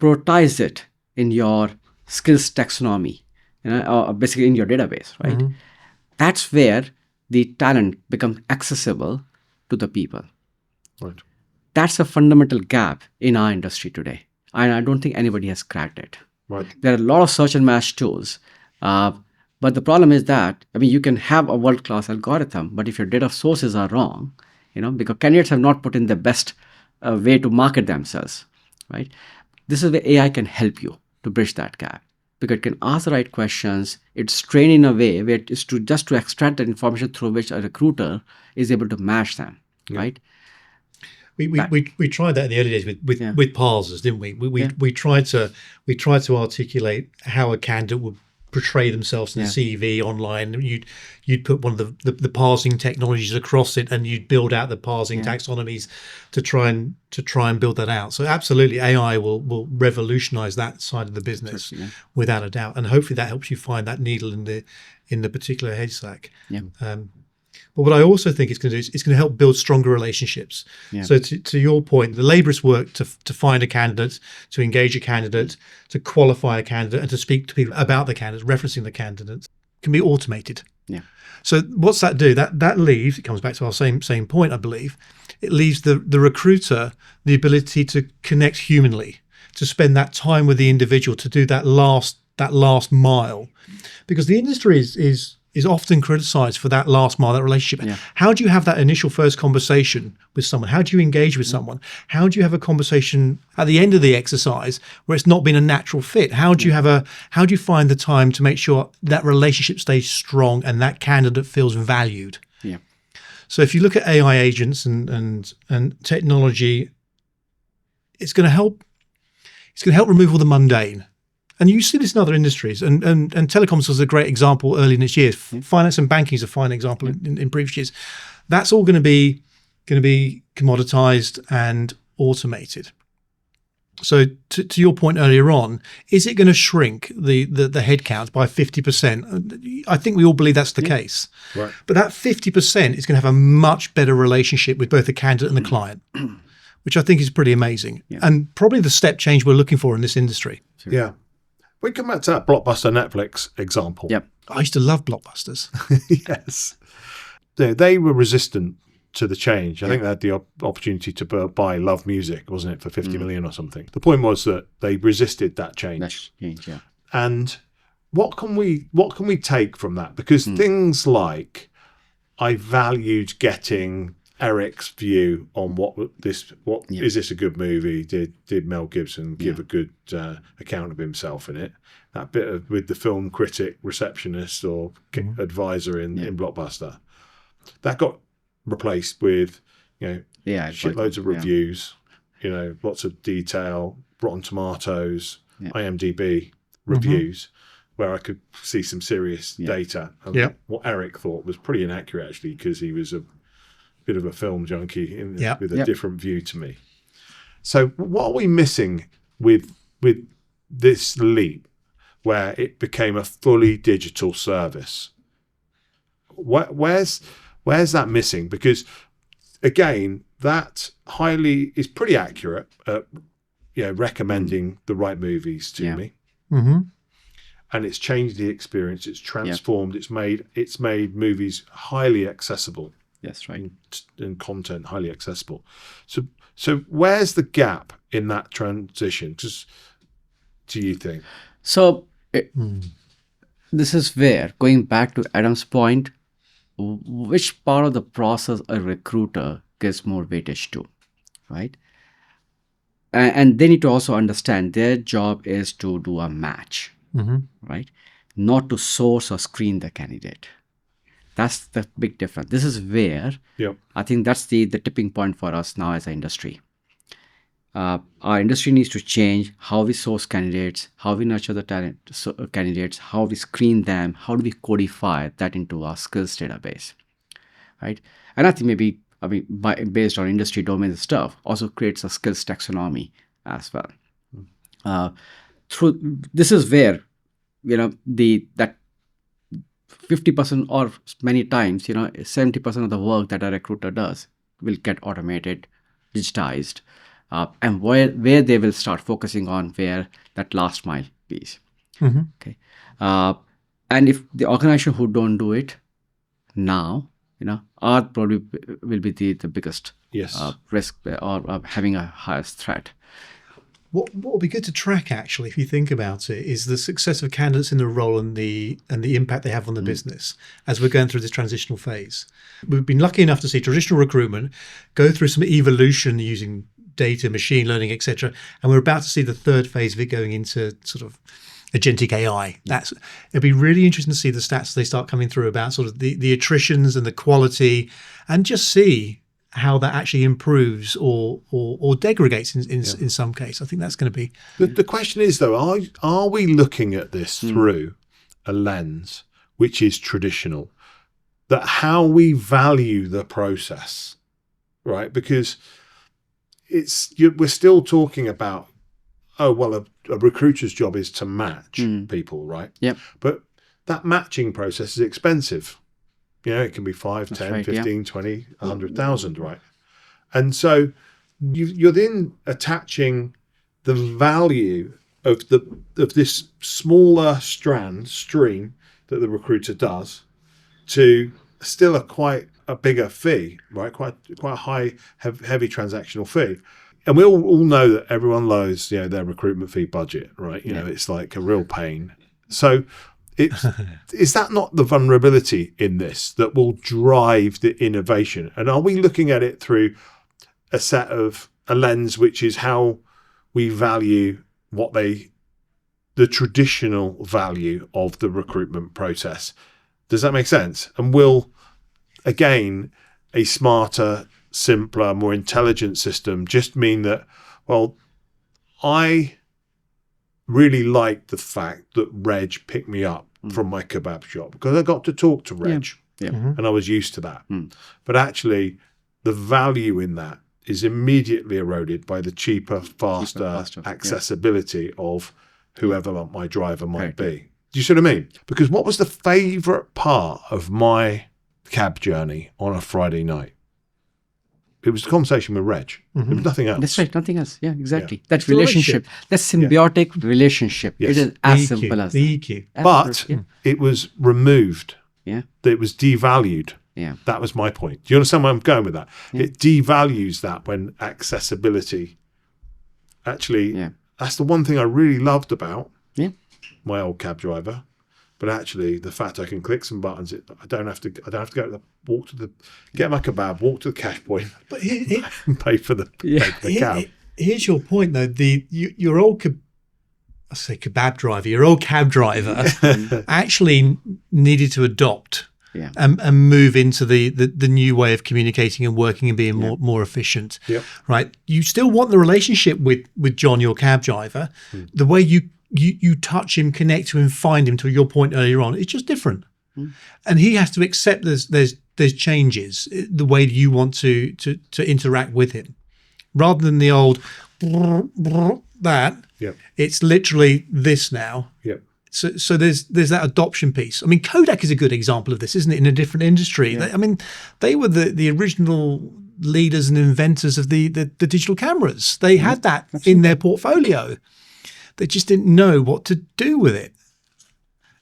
prioritize it in your skills taxonomy, or basically in your database, right? That's where the talent becomes accessible to the people. Right. That's a fundamental gap in our industry today. And I don't think anybody has cracked it. Right. There are a lot of search and match tools. But the problem is that, you can have a world-class algorithm, but if your data sources are wrong, because candidates have not put in the best way to market themselves, right? This is where AI can help you to bridge that gap. Because it can ask the right questions. It's trained in a way where it is to extract that information through which a recruiter is able to match them, right? We tried that in the early days with parsers, didn't we? We tried to articulate how a candidate portray themselves in the CV online. You'd put one of the parsing technologies across it, and you'd build out the parsing taxonomies to try and build that out. So absolutely, AI will revolutionize that side of the business without a doubt, and hopefully that helps you find that needle in the particular haystack. But what I also think it's going to do is it's going to help build stronger relationships. So to your point, the laborious work to find a candidate, to engage a candidate, to qualify a candidate, and to speak to people about the candidate, referencing the candidates, can be automated. So what's that do? That leaves, it comes back to our same point, I believe, it leaves the recruiter the ability to connect humanly, to spend that time with the individual, to do that last mile. Because the industry is often criticized for that last mile, that relationship. How do you have that initial first conversation with someone? How do you engage with someone? How do you have a conversation at the end of the exercise where it's not been a natural fit? How do you find the time to make sure that relationship stays strong and that candidate feels valued? So if you look at AI agents and technology, it's going to help remove all the mundane. And you see this in other industries, and telecoms was a great example early in this year. Finance and banking is a fine example in previous years. That's all going to be commoditized and automated. So to your point earlier on, is it going to shrink the headcount by 50%? I think we all believe that's the case. Right. But that 50% is going to have a much better relationship with both the candidate and the client, which I think is pretty amazing, and probably the step change we're looking for in this industry. Yeah. We come back to that Blockbuster Netflix example. I used to love Blockbusters. Yes. They were resistant to the change. I think they had the opportunity to buy Love Music, wasn't it, for 50 million or something. The point was that they resisted that change. And what can we take from that? Because things like, I valued getting Eric's view on is this a good movie? Did Mel Gibson give a good account of himself in it? That bit with the film critic, receptionist, or advisor in Blockbuster, that got replaced with shitloads of reviews, lots of detail, Rotten Tomatoes, IMDb reviews, where I could see some serious data. And what Eric thought was pretty inaccurate actually, because he was a bit of a film junkie with a different view to me. So what are we missing with this leap where it became a fully digital service? Where's that missing? Because again, that is pretty accurate at recommending the right movies to me. And it's changed the experience, it's transformed, it's made movies highly accessible. Yes, right. And content highly accessible. So where's the gap in that transition? Do you think? So this is where, going back to Adam's point, which part of the process a recruiter gives more weightage to, right? And they need to also understand their job is to do a match, right? Not to source or screen the candidate. That's the big difference. This is where I think that's the tipping point for us now as an industry. Our industry needs to change how we source candidates, how we nurture the candidates, how we screen them, how do we codify that into our skills database, right? And I think based on industry domain stuff, also creates a skills taxonomy as well. This is where that 50% or many times 70% of the work that a recruiter does will get automated, digitized, and where they will start focusing on where that last mile piece. Okay, and if the organization who don't do it now, are probably will be the biggest risk or having a highest threat. What would be good to track, actually, if you think about it, is the success of candidates in the role and the impact they have on the business as we're going through this transitional phase. We've been lucky enough to see traditional recruitment go through some evolution using data, machine learning, etc. And we're about to see the third phase of it going into sort of agentic AI. It'd be really interesting to see the stats as they start coming through about sort of the attritions and the quality, and just see how that actually improves or degradates in some case. I think that's going to be... The question is, though, are we looking at this through a lens which is traditional, that how we value the process, right? Because we're still talking about, oh, well, a recruiter's job is to match people, right? Yep. But that matching process is expensive. You know, it can be 5, 10, right, 15, 20, 100,000, right? And so you're then attaching the value of this smaller stream that the recruiter does to still quite a bigger fee, right? Quite a high, heavy transactional fee. And we all know that everyone loathes, their recruitment fee budget, right? You know, it's like a real pain. So is that not the vulnerability in this that will drive the innovation? And are we looking at it through a lens which is how we value the traditional value of the recruitment process? Does that make sense? And will, again, a smarter, simpler, more intelligent system just mean that, well, I really like the fact that Reg picked me up from my kebab shop because I got to talk to Reg and I was used to that. But actually, the value in that is immediately eroded by the cheaper, faster accessibility of whoever my driver might be. Do you see what I mean? Because what was the favourite part of my cab journey on a Friday night? It was the conversation with Reg. There was nothing else. That's right, nothing else. Yeah, exactly. That relationship, that symbiotic relationship. Yes. It is as simple as the that. EQ. But it was removed. Yeah. It was devalued. Yeah. That was my point. Do you understand where I'm going with that? Yeah. It devalues that when accessibility. Actually, that's the one thing I really loved about my old cab driver. But actually, the fact I can click some buttons, I don't have to get my kebab, walk to the cash point, But and pay for the cab. Here's your point, though. Your old kebab driver, your old cab driver, actually needed to adopt and move into the new way of communicating and working and being more efficient. Yep. Right? You still want the relationship with John, your cab driver. The way you touch him, connect to him, find him, to your point earlier on, it's just different. And he has to accept there's changes, the way you want to interact with him. Rather than the old that, it's literally this now. Yep. So there's that adoption piece. I mean, Kodak is a good example of this, isn't it? In a different industry. They were the original leaders and inventors of the digital cameras. They had that in their portfolio. They just didn't know what to do with it.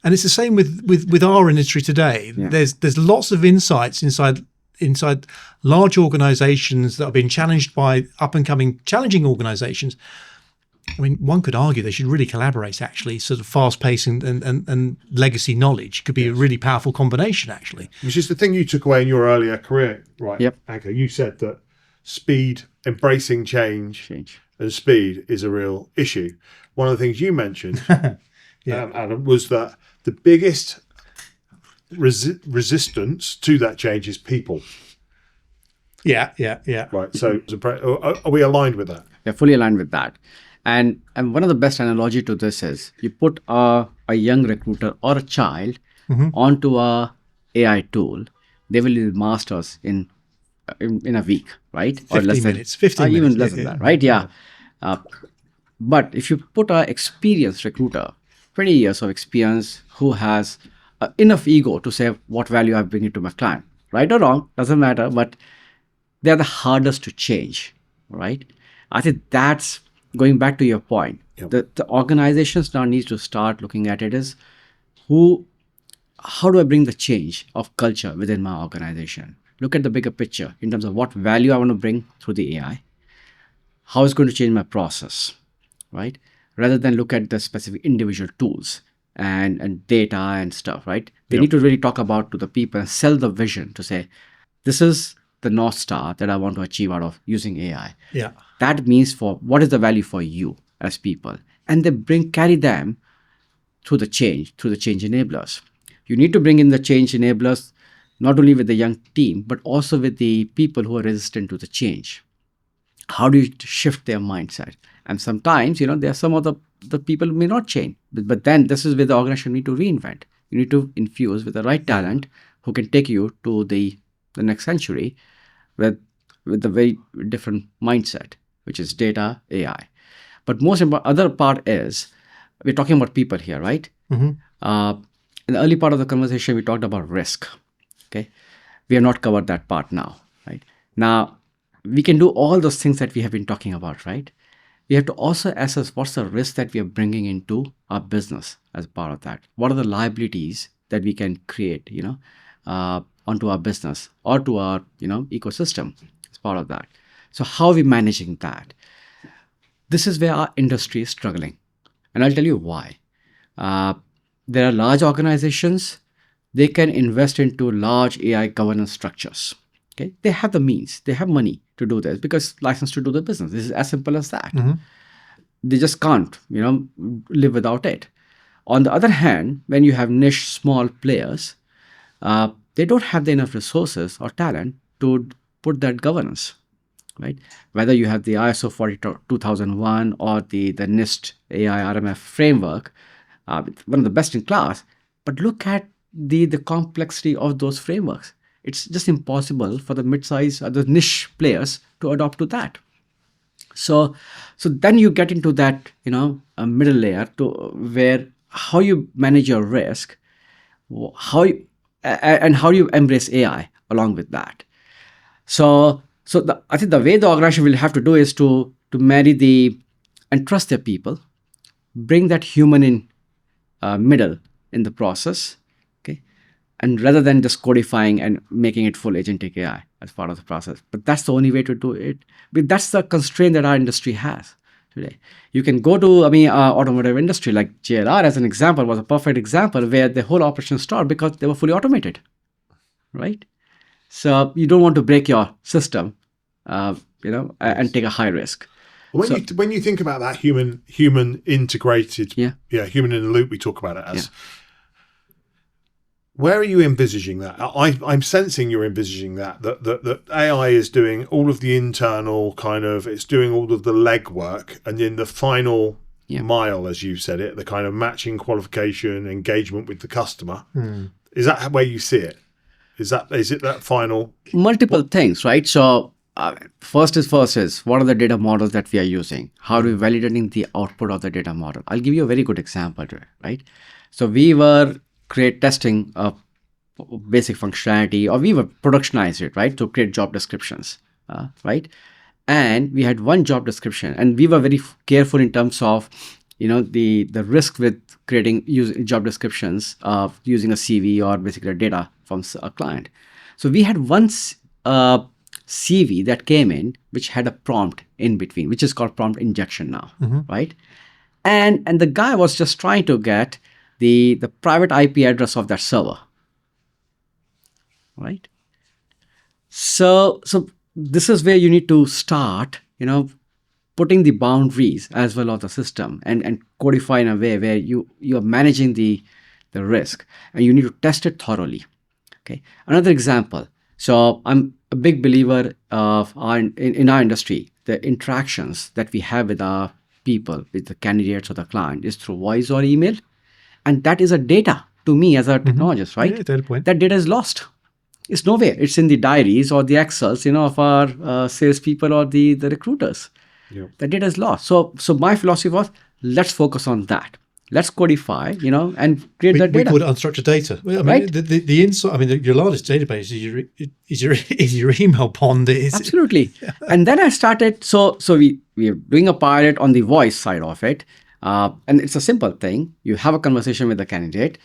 And it's the same with our industry today. There's lots of insights inside large organizations that are being challenged by up and coming challenging organizations. I mean, one could argue they should really collaborate, actually. Sort of fast pace and legacy knowledge could be a really powerful combination, actually. Which is the thing you took away in your earlier career, right? Yep. Ankur, you said that speed, embracing change. And speed is a real issue. One of the things you mentioned, Adam, was that the biggest resistance to that change is people. Yeah. Right. So are we aligned with that? They're fully aligned with that. And one of the best analogy to this is you put a young recruiter or a child onto a AI tool, they will be masters in a week, right? 15 minutes. Even less than that, right? Yeah. But if you put an experienced recruiter, 20 years of experience, who has enough ego to say what value I'm bringing to my client, right or wrong, doesn't matter, but they're the hardest to change, right? I think that's going back to your point. The organizations now need to start looking at it as how do I bring the change of culture within my organization? Look at the bigger picture in terms of what value I want to bring through the AI. How it's going to change my process, right? Rather than look at the specific individual tools and data and stuff, right? They need to really talk about to the people and sell the vision to say, this is the North Star that I want to achieve out of using AI. Yeah. That means for what is the value for you as people? And they carry them through the change enablers. You need to bring in the change enablers, not only with the young team, but also with the people who are resistant to the change. How do you shift their mindset? And sometimes, there are some of the people who may not change, but then this is where the organization need to reinvent. You need to infuse with the right talent who can take you to the next century with a very different mindset, which is data, AI. But most important other part is we're talking about people here, right? In the early part of the conversation, we talked about risk. Okay, we have not covered that part now, right? Now we can do all those things that we have been talking about, right? We have to also assess what's the risk that we are bringing into our business as part of that. What are the liabilities that we can create, onto our business or to our, ecosystem as part of that. So how are we managing that? This is where our industry is struggling. And I'll tell you why. There are large organizations, they can invest into large AI governance structures. Okay, they have the means, they have money to do this because license to do the business. This is as simple as that. They just can't, live without it. On the other hand, when you have niche small players, they don't have enough resources or talent to put that governance, right? Whether you have the ISO 42001 or the NIST AI RMF framework, one of the best in class, but look at the complexity of those frameworks. It's just impossible for the mid-size or the niche players to adopt to that. So then you get into that, a middle layer to where how you manage your risk, how you embrace AI along with that. So I think the way the organization will have to do is to marry and trust their people, bring that human in middle in the process, okay, and rather than just codifying and making it full agentic AI as part of the process. But that's the only way to do it. But that's the constraint that our industry has today. You can go to, automotive industry like JLR as an example was a perfect example where the whole operation stopped because they were fully automated, right? So you don't want to break your system, and take a high risk. When you think about that human integrated, human in the loop, we talk about it as. Where are you envisaging that? I'm sensing you're envisaging that AI is doing all of the internal it's doing all of the legwork, and in the final mile, as you said it, the kind of matching, qualification, engagement with the customer. Is that where you see it? Is it that final? Multiple things, right? So first is what are the data models that we are using? How are we validating the output of the data model? I'll give you a very good example, right? So we were testing a basic functionality, or we were productionized it, right, to create job descriptions, right? And we had one job description, and we were very careful in terms of, the risk with using job descriptions of using a CV or basically data from a client. So we had one CV that came in, which had a prompt in between, which is called prompt injection now, right? And the guy was just trying to get the private IP address of that server, right? So this is where you need to start, putting the boundaries as well of the system and codify in a way where you are managing the risk, and you need to test it thoroughly. Okay. Another example. So I'm a big believer of in our industry, the interactions that we have with our people, with the candidates or the client, is through voice or email. And that is a data to me as a technologist, right? Yeah, data point. That data is lost. It's nowhere. It's in the diaries or the Excels, of our salespeople or the recruiters. Yeah. The data is lost. So my philosophy was, let's focus on that. Let's codify, and create that data. We call it unstructured data. Well, right? The insight. Your largest database is your email pond. Absolutely. And then I started. So we are doing a pilot on the voice side of it, and it's a simple thing. You have a conversation with the candidate.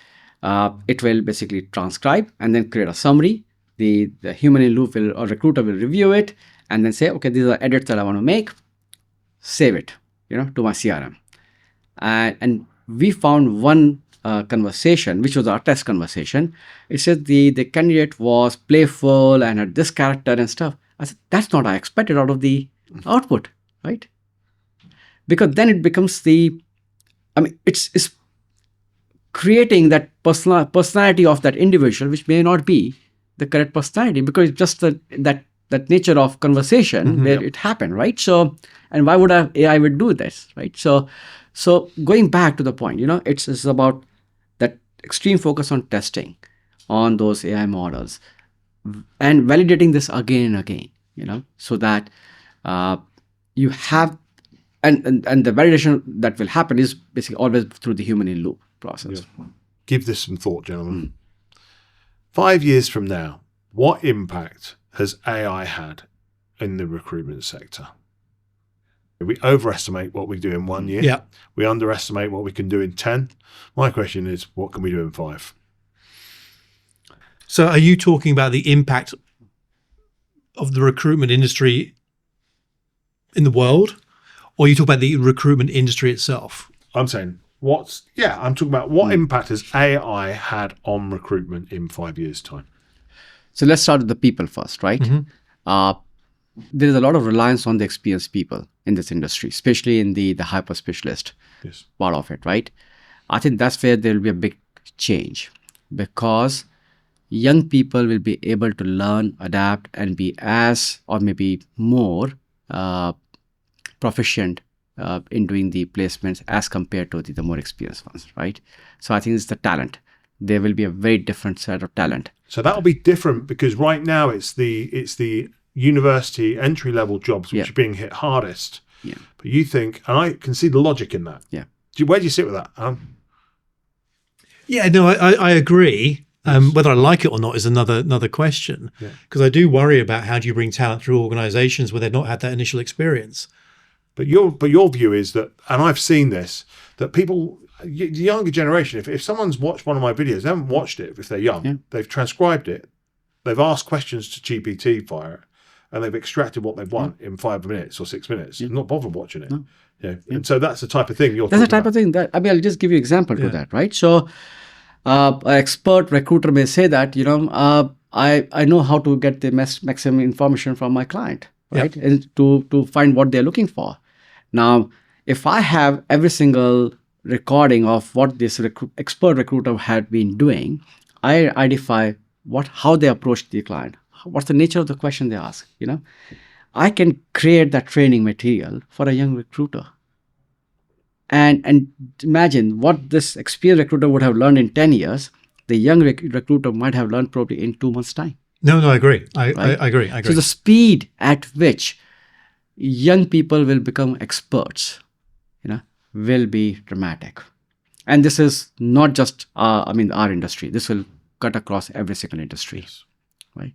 It will basically transcribe and then create a summary. The human in loop or recruiter will review it and then say, okay, these are edits that I want to make. Save it, to my CRM. And we found one conversation, which was our test conversation. It said the candidate was playful and had this character and stuff. I said, that's not what I expected out of the output, right? Because then it becomes it's creating that personality of that individual, which may not be the correct personality, because it's just that nature of conversation where it happened, right? So, and why would AI would do this, right? So going back to the point, it's about that extreme focus on testing on those AI models and validating this again and again, so that you have, and the validation that will happen is basically always through the human in loop process. Yeah. Give this some thought, gentlemen. 5 years from now, what impact has AI had in the recruitment sector? We overestimate what we do in 1 year. Yeah. We underestimate what we can do in 10. My question is, what can we do in 5? So are you talking about the impact of the recruitment industry in the world, or are you talking about the recruitment industry itself? I'm saying, I'm talking about what impact has AI had on recruitment in 5 years' time? So let's start with the people first, right? There is a lot of reliance on the experienced people in this industry, especially in the hyper-specialist part of it, right? I think that's where there will be a big change, because young people will be able to learn, adapt, and be as, or maybe more proficient in doing the placements as compared to the more experienced ones, right? So I think it's the talent. There will be a very different set of talent. So that'll be different, because right now it's the university entry level jobs which are being hit hardest. Yeah. But you think, and I can see the logic in that. Yeah. Where do you sit with that? Yeah, no, I agree. Whether I like it or not is another question, because I do worry about how do you bring talent through organizations where they've not had that initial experience. But your view is that, and I've seen this, that people, the younger generation, if someone's watched one of my videos, they haven't watched it if they're young, they've transcribed it, they've asked questions to GPT via it, and they've extracted what they want in 5 minutes or 6 minutes. They're not bothered watching it. No. And so that's the type of thing you're talking about. That's the type of thing that, I'll just give you an example to that, right? So an expert recruiter may say that, I know how to get the maximum information from my client, right? And to find what they're looking for. Now, if I have every single recording of what this expert recruiter had been doing, I identify how they approach the client, what's the nature of the question they ask. I can create that training material for a young recruiter. And imagine what this experienced recruiter would have learned in 10 years, the young recruiter might have learned probably in 2 months' time. No, I agree. I agree. So the speed at which young people will become experts, will be dramatic. And this is not just, our industry. This will cut across every single industry, right?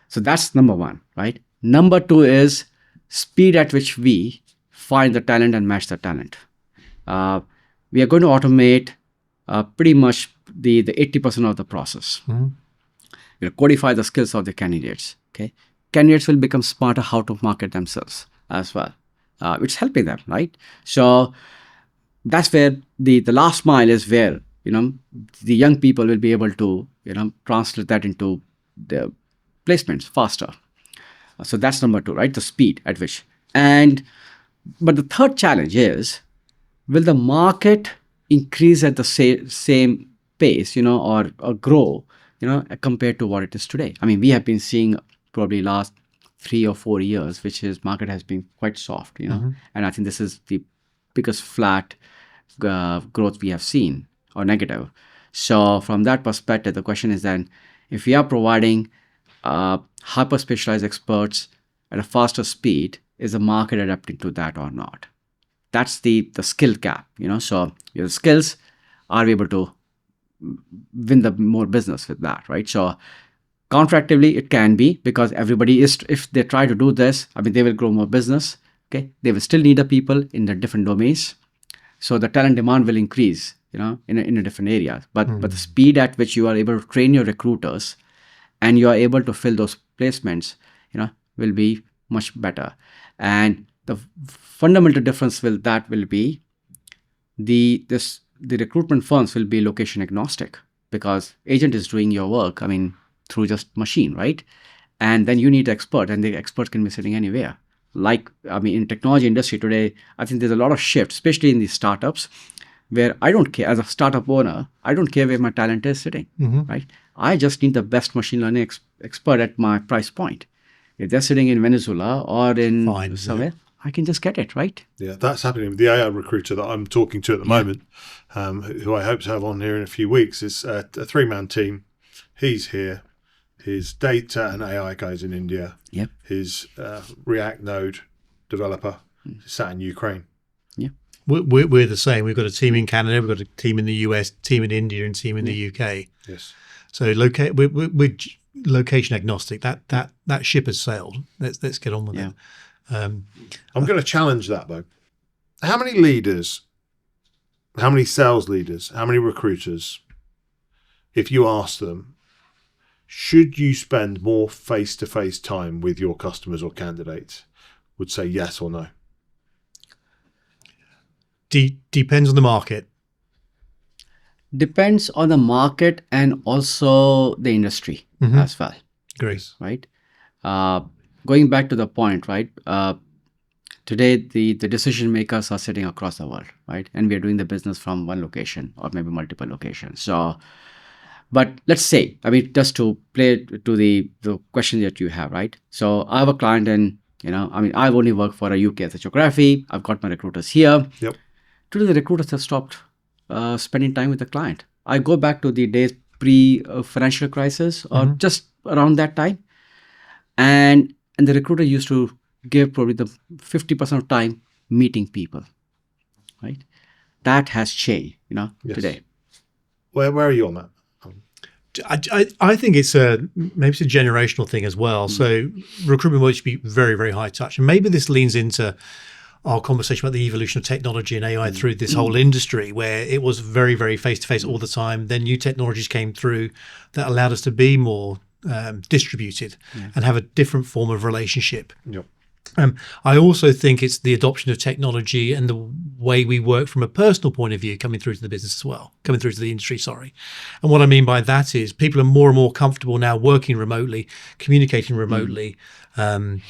So that's number one, right? Number two is speed at which we find the talent and match the talent. We are going to automate pretty much the 80% of the process. We'll codify the skills of the candidates. Okay, candidates will become smarter how to market themselves as well, which is helping them, right? So that's where the last mile is, where the young people will be able to translate that into the placements faster. So that's number two, right? The speed at which. But the third challenge is, will the market increase at the same pace, or grow, compared to what it is today? I mean, we have been seeing probably last 3 or 4 years, which is market has been quite soft, and I think this is the biggest flat growth we have seen, or negative. So from that perspective, the question is then, if we are providing hyper specialized experts at a faster speed, is the market adapting to that or not? That's the skill gap, So your skills, are we able to win the more business with that, right? So contractively, it can be, because everybody is, if they try to do this, they will grow more business. Okay, they will still need the people in the different domains, so the talent demand will increase, in a different area. But the speed at which you are able to train your recruiters, and you are able to fill those placements, will be much better. And the fundamental difference will be the recruitment firms will be location agnostic, because agent is doing your work, through just machine, right? And then you need an expert, and the expert can be sitting anywhere. Like, in technology industry today, I think there's a lot of shift, especially in these startups, where I don't care, as a startup owner, I don't care where my talent is sitting, right? I just need the best machine learning expert at my price point. If they're sitting in Venezuela or in somewhere, I can just get it, right? Yeah, that's happening with the AI recruiter that I'm talking to at the moment, who I hope to have on here in a few weeks. It's a 3-man team. He's here. His data and AI guys in India. Yep. His React Node developer is sat in Ukraine. Yeah. We're the same. We've got a team in Canada, we've got a team in the US, team in India, and team in the UK. Yes. So we're location agnostic. That ship has sailed. Let's get on with it. I'm going to challenge that though. How many leaders, how many sales leaders, how many recruiters, if you ask them, should you spend more face-to-face time with your customers or candidates, would say yes or no? Depends on the market. Depends on the market and also the industry as well. Agree. Right? Going back to the point, right? Today, the decision makers are sitting across the world, right? And we are doing the business from one location or maybe multiple locations. So, but let's say, I mean, just to play to the question that you have, right? So I have a client and, I've only worked for a UK as a geography. I've got my recruiters here. Yep. Today, the recruiters have stopped spending time with the client. I go back to the days pre-financial crisis or just around that time. And the recruiter used to give probably the 50% of time meeting people, right? That has changed, Yes. today. Where are you on that? I think maybe it's a generational thing as well. So recruitment will be very, very high touch. And maybe this leans into our conversation about the evolution of technology and AI through this whole industry, where it was very, very face-to-face all the time. Then new technologies came through that allowed us to be more distributed and have a different form of relationship. Yep. I also think it's the adoption of technology and the way we work from a personal point of view coming through to the business as well, coming through to the industry, sorry. And what I mean by that is people are more and more comfortable now working remotely, communicating remotely, and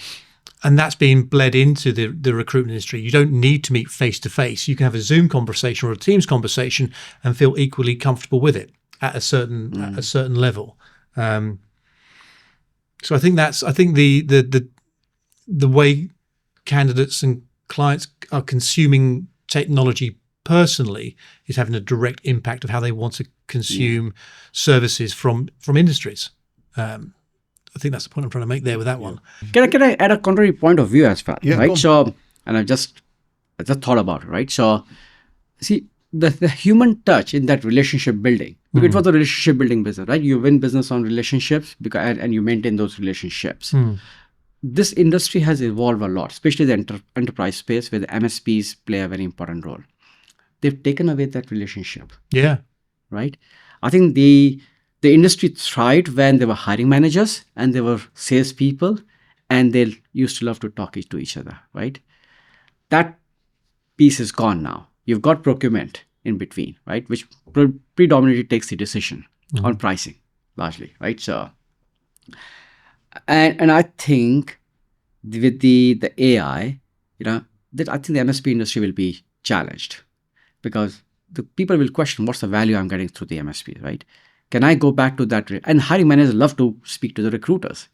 that's being bled into the recruitment industry. You don't need to meet face-to-face. You can have a Zoom conversation or a Teams conversation and feel equally comfortable with it at a certain level. So I think the way candidates and clients are consuming technology personally is having a direct impact of how they want to consume services from industries. I think that's the point I'm trying to make there with that one. Can I add a contrary point of view as well? Yeah, right. So, and I just thought about it, right? So, see, the human touch in that relationship building. It was a relationship building business, right? You win business on relationships and you maintain those relationships. This industry has evolved a lot, especially the enterprise space where the MSPs play a very important role. They've taken away that relationship. Yeah. Right? I think the industry thrived when they were hiring managers and they were salespeople and they used to love to talk to each other, right? That piece is gone now. You've got procurement in between, right? Which predominantly takes the decision on pricing largely, right? So, and I think with the AI, that I think the MSP industry will be challenged because the people will question what's the value I'm getting through the MSP, right? Can I go back to that? And hiring managers love to speak to the recruiters,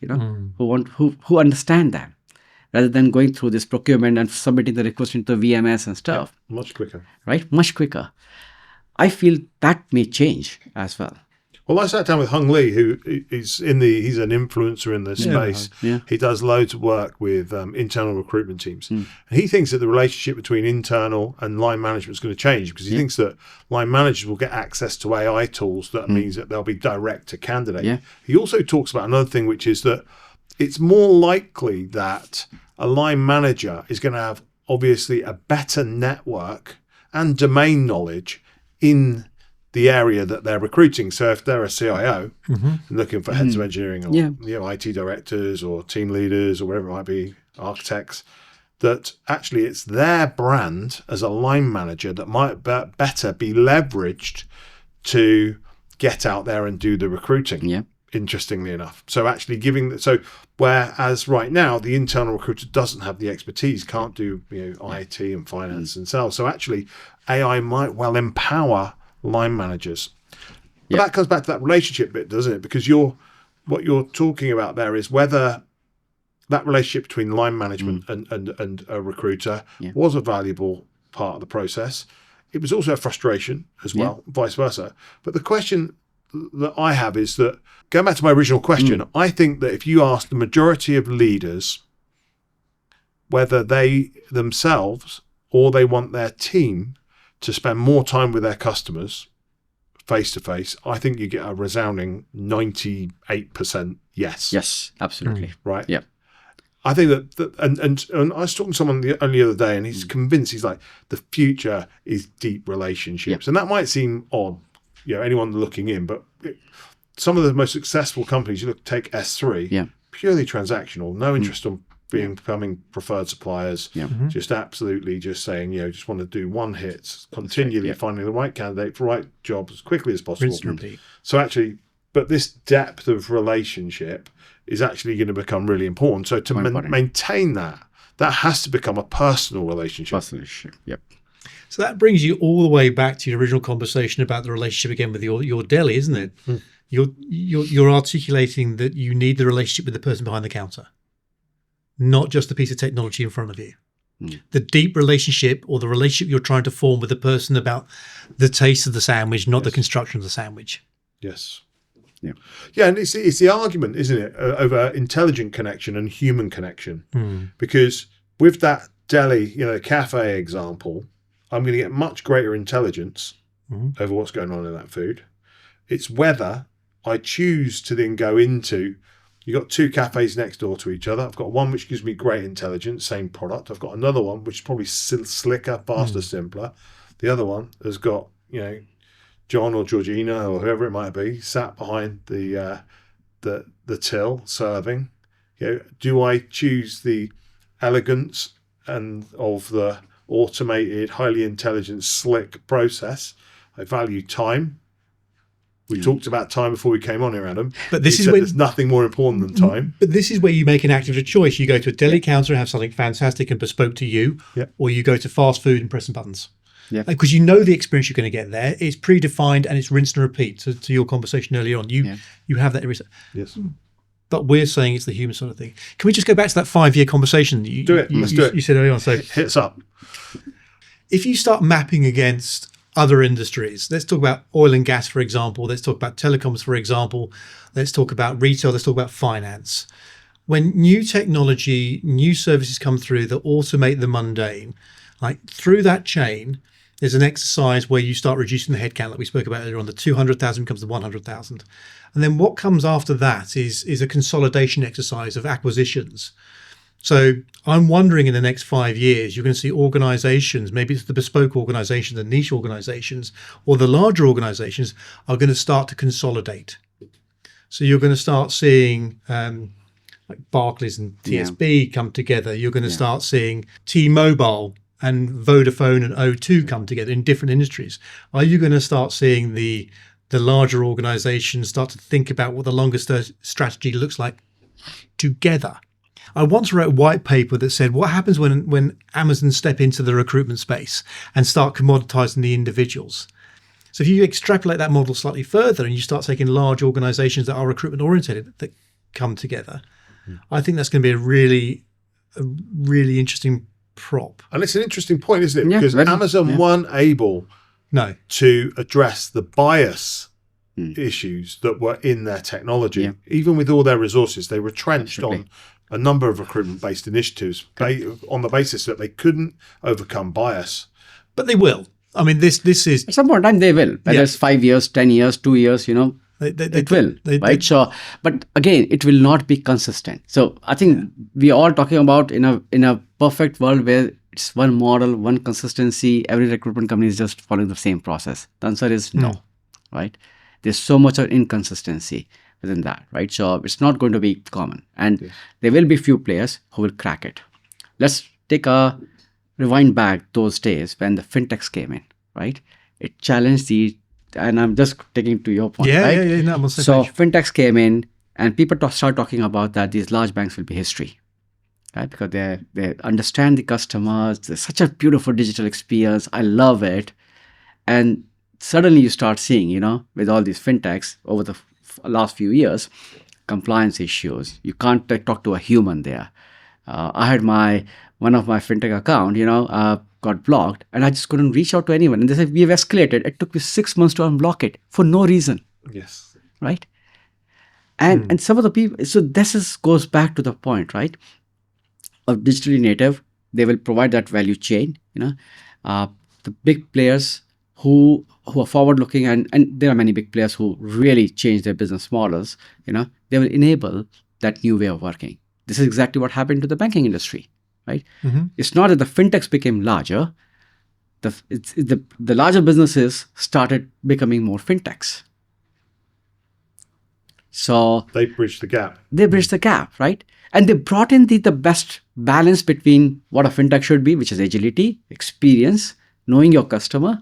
who understand them, rather than going through this procurement and submitting the request into VMS and stuff. Yeah, much quicker. Right? Much quicker. I feel that may change as well. Well, I sat down with Hung Lee, who he's an influencer in the space. Yeah. He does loads of work with internal recruitment teams. And he thinks that the relationship between internal and line management is going to change because he thinks that line managers will get access to AI tools. That means that they'll be direct to candidate. Yeah. He also talks about another thing, which is that it's more likely that a line manager is going to have obviously a better network and domain knowledge in the area that they're recruiting. So if they're a CIO looking for heads of engineering or IT directors or team leaders or whatever it might be, architects, that actually it's their brand as a line manager that might better be leveraged to get out there and do the recruiting. Yeah. Interestingly enough. So actually whereas right now the internal recruiter doesn't have the expertise, can't do IT and finance and sales. So actually AI might well empower line managers. But that comes back to that relationship bit, doesn't it? Because what you're talking about there is whether that relationship between line management and a recruiter was a valuable part of the process. It was also a frustration as well, vice versa. But the question that I have is that, going back to my original question, I think that if you ask the majority of leaders whether they themselves or they want their team to spend more time with their customers face to face, I think you get a resounding 98% yes. Yes, absolutely. Right? Yeah. I think that and I was talking to someone the other day, and he's convinced, he's like, the future is deep relationships. And that might seem odd, anyone looking in, but some of the most successful companies, take S3, purely transactional, no interest on becoming preferred suppliers, just absolutely just saying, just want to do one hit, continually finding the right candidate for the right job as quickly as possible. So actually, but this depth of relationship is actually going to become really important. So to maintain that has to become a personal relationship. Yep. So that brings you all the way back to your original conversation about the relationship again with your deli, isn't it? You're articulating that you need the relationship with the person behind the counter, not just the piece of technology in front of you. The deep relationship, or the relationship you're trying to form with the person about the taste of the sandwich, not the construction of the sandwich. Yes. Yeah, and it's the argument, isn't it, over intelligent connection and human connection. Because with that deli, cafe example, I'm going to get much greater intelligence over what's going on in that food. It's whether I choose to then go into, you've got two cafes next door to each other. I've got one which gives me great intelligence, same product. I've got another one which is probably slicker, faster, simpler. The other one has got, John or Georgina or whoever it might be sat behind the till serving. Do I choose the elegance and of the automated, highly intelligent, slick process? I value time. We talked about time before we came on here, Adam. But this is when there's nothing more important than time. But this is where you make an active choice. You go to a deli counter and have something fantastic and bespoke to you, or you go to fast food and press some buttons. Because the experience you're going to get there is predefined and it's rinse and repeat. To your conversation earlier on, you have that every. Yes. But we're saying it's the human sort of thing. Can we just go back to that 5-year conversation? Let's do it. You said earlier on. So hits up. If you start mapping against other industries, let's talk about oil and gas, for example. Let's talk about telecoms, for example. Let's talk about retail. Let's talk about finance. When new technology, new services come through that automate the mundane, like through that chain, there's an exercise where you start reducing the headcount, like we spoke about earlier on. The 200,000 becomes the 100,000. And then what comes after that is a consolidation exercise of acquisitions. So I'm wondering, in the next 5 years, you're going to see organizations, maybe it's the bespoke organizations, the niche organizations, or the larger organizations are going to start to consolidate. So you're going to start seeing like Barclays and TSB come together. You're going to start seeing T-Mobile and Vodafone and O2 come together in different industries. Are you going to start seeing the larger organizations start to think about what the longer strategy looks like together? I once wrote a white paper that said, what happens when Amazon step into the recruitment space and start commoditizing the individuals? So if you extrapolate that model slightly further and you start taking large organizations that are recruitment oriented that come together, I think that's going to be a really interesting prop. And it's an interesting point, isn't it? Because Amazon weren't able to address the bias issues that were in their technology. Even with all their resources, they retrenched on a number of recruitment-based initiatives on the basis that they couldn't overcome bias. But they will. I mean, this is... At some point in time, they will. Whether it's 5 years, 10 years, 2 years, it will. Right? So, but again, it will not be consistent. So I think we are all talking about in a perfect world where it's one model, one consistency, every recruitment company is just following the same process. The answer is no, right? There's so much of inconsistency within that, right? So it's not going to be common. And there will be few players who will crack it. Let's take a rewind back those days when the fintechs came in, right? It challenged and I'm just taking to your point, right? No, so fintechs came in and people start talking about that these large banks will be history, right? Because they understand the customers. There's such a beautiful digital experience. I love it. And suddenly you start seeing, with all these fintechs over the last few years, compliance issues. You can't talk to a human there. I had one of my fintech account, got blocked, and I just couldn't reach out to anyone. And they said, we've escalated. It took me 6 months to unblock it for no reason, Yes. right? And some of the people, so goes back to the point, right? Of digitally native, they will provide that value chain, the big players who are forward looking, and there are many big players who really change their business models, they will enable that new way of working. This is exactly what happened to the banking industry, right? It's not that the fintechs became larger. The larger businesses started becoming more fintechs. So They bridged the gap. They bridged the gap, right? And they brought in the best balance between what a fintech should be, which is agility, experience, knowing your customer,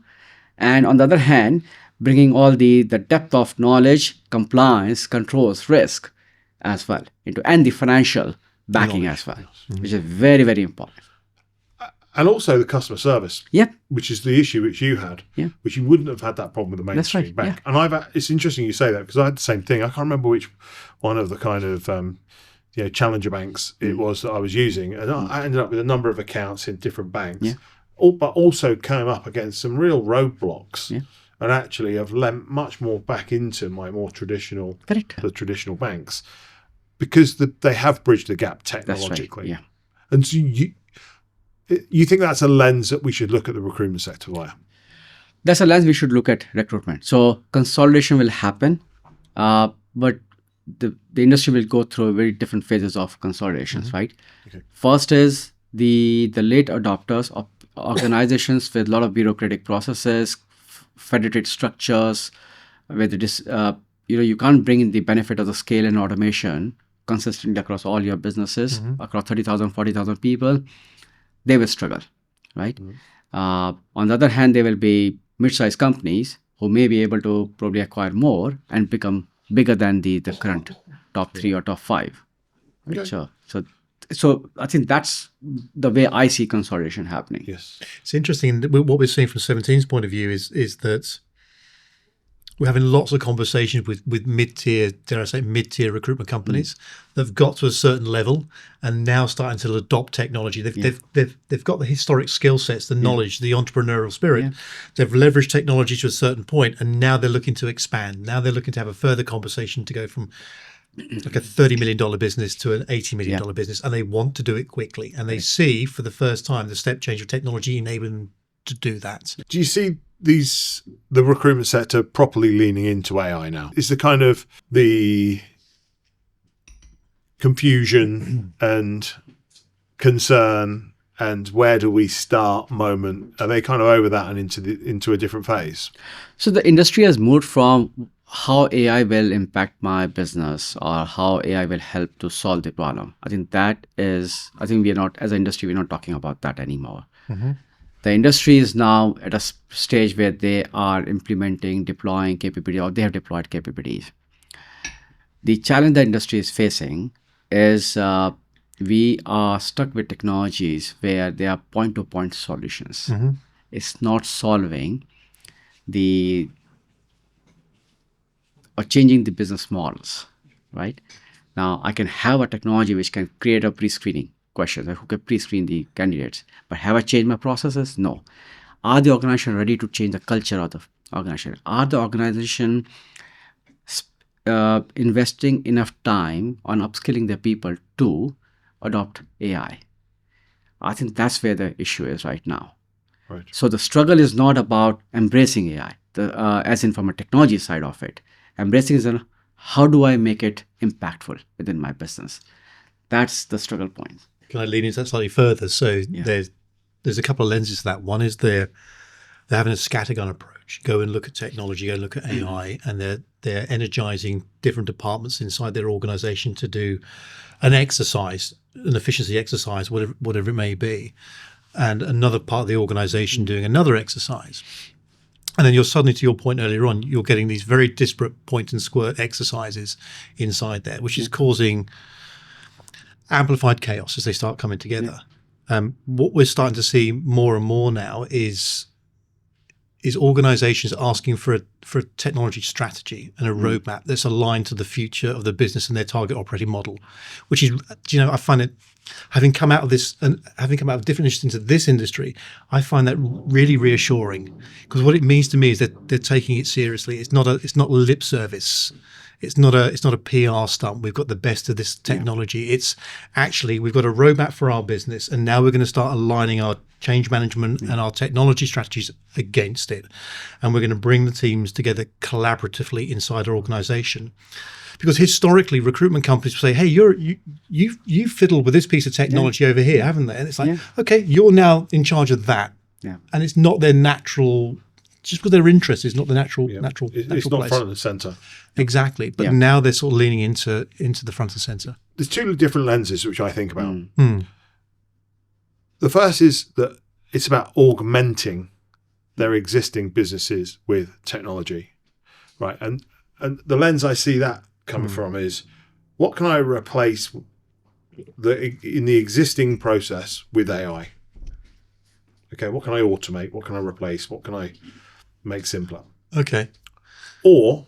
and on the other hand, bringing all the depth of knowledge, compliance, controls, risk as well and the financial backing as well, which is very, very important. And also the customer service, Yep. which is the issue which you had, which you wouldn't have had that problem with the mainstream right, bank. yeah. And it's interesting you say that, because I had the same thing. I can't remember which one of the kind of challenger banks it was that I was using, and I ended up with a number of accounts in different banks, but also came up against some real roadblocks, and actually have lent much more back into my more traditional, the traditional banks, because they have bridged the gap technologically. That's right, And so you think that's a lens that we should look at the recruitment sector via? That's a lens we should look at recruitment. So consolidation will happen, but the industry will go through very different phases of consolidations, right? Okay. First is the late adopters of organizations with a lot of bureaucratic processes, federated structures, where you can't bring in the benefit of the scale and automation consistently across all your businesses, across 30,000, 40,000 people. They will struggle, right? On the other hand, there will be mid-sized companies who may be able to probably acquire more and become bigger than the current top 3 or top 5. Okay. So I think that's the way I see consolidation happening. Yes. It's interesting. What we're seeing from 17's point of view is that we're having lots of conversations with mid-tier, dare I say, mid-tier recruitment companies that have got to a certain level and now starting to adopt technology. They've got the historic skill sets, the knowledge, the entrepreneurial spirit. Yeah. They've leveraged technology to a certain point, and now they're looking to expand. Now they're looking to have a further conversation to go from like a $30 million business to an $80 million business, and they want to do it quickly. And they see for the first time the step change of technology enabling them to do that. Do you see the recruitment sector properly leaning into AI now? Is the kind of the confusion and concern and where do we start moment, are they kind of over that and into a different phase? So the industry has moved from how AI will impact my business or how AI will help to solve the problem. I think we're not, as an industry, we're not talking about that anymore. The industry is now at a stage where they are implementing, deploying capability, or they have deployed capabilities. The challenge the industry is facing is we are stuck with technologies where they are point-to-point solutions. It's not solving or changing the business models, right? Now, I can have a technology which can create a pre-screening questions, who can pre-screen the candidates, but have I changed my processes? No. Are the organization ready to change the culture of the organization? Are the organization investing enough time on upskilling their people to adopt AI? I think that's where the issue is right now. Right. So the struggle is not about embracing AI, as in from a technology side of it. Embracing is how do I make it impactful within my business? That's the struggle point. Can I lean into that slightly further? So there's a couple of lenses to that. One is they're having a scattergun approach. Go and look at technology, go and look at AI, and they're energizing different departments inside their organization to do an exercise, an efficiency exercise, whatever it may be, and another part of the organization doing another exercise. And then you're suddenly, to your point earlier on, you're getting these very disparate point and squirt exercises inside there, which is causing amplified chaos as they start coming together. What we're starting to see more and more now is is organizations asking for a technology strategy and a roadmap that's aligned to the future of the business and their target operating model, which is, I find it, having come out of this and having come out of different industries into this industry, I find that really reassuring, because what it means to me is that they're taking it seriously. It's not lip service. It's not a PR stunt. We've got the best of this technology. It's actually, we've got a roadmap for our business, and now we're going to start aligning our change management and our technology strategies against it. And we're going to bring the teams together collaboratively inside our organization. Because historically, recruitment companies say, hey, you fiddled with this piece of technology over here, haven't they? And it's like, okay, you're now in charge of that. Yeah. And it's not their natural, just because their interest is not the natural It's natural not place. front and center. Exactly. But now they're sort of leaning into the front and center. There's two different lenses which I think about. The first is that it's about augmenting their existing businesses with technology, right? And the lens I see that coming from is, what can I replace in the existing process with AI? Okay, what can I automate? What can I replace? What can I make simpler? Okay. Or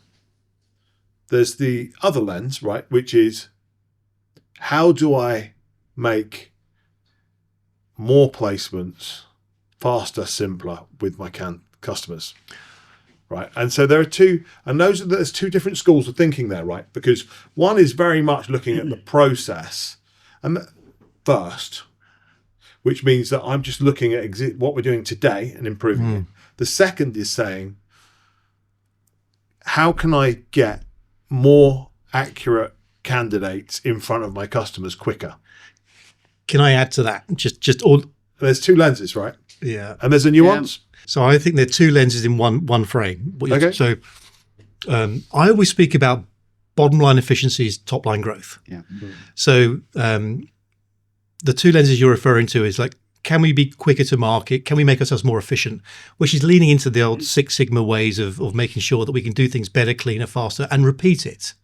there's the other lens, right, which is, how do I make more placements faster, simpler with my customers, right? And so there are two, and there's two different schools of thinking there, right? Because one is very much looking at the process and first, which means that I'm just looking at what we're doing today and improving it. The second is saying, how can I get more accurate candidates in front of my customers quicker? Can I add to that? Just all. There's two lenses, right? Yeah. And there's a nuance. So I think there are two lenses in one frame. Okay. So I always speak about bottom line efficiencies, top line growth. Yeah. So the two lenses you're referring to is like, can we be quicker to market? Can we make ourselves more efficient? Which is leaning into the old Six Sigma ways of making sure that we can do things better, cleaner, faster, and repeat it.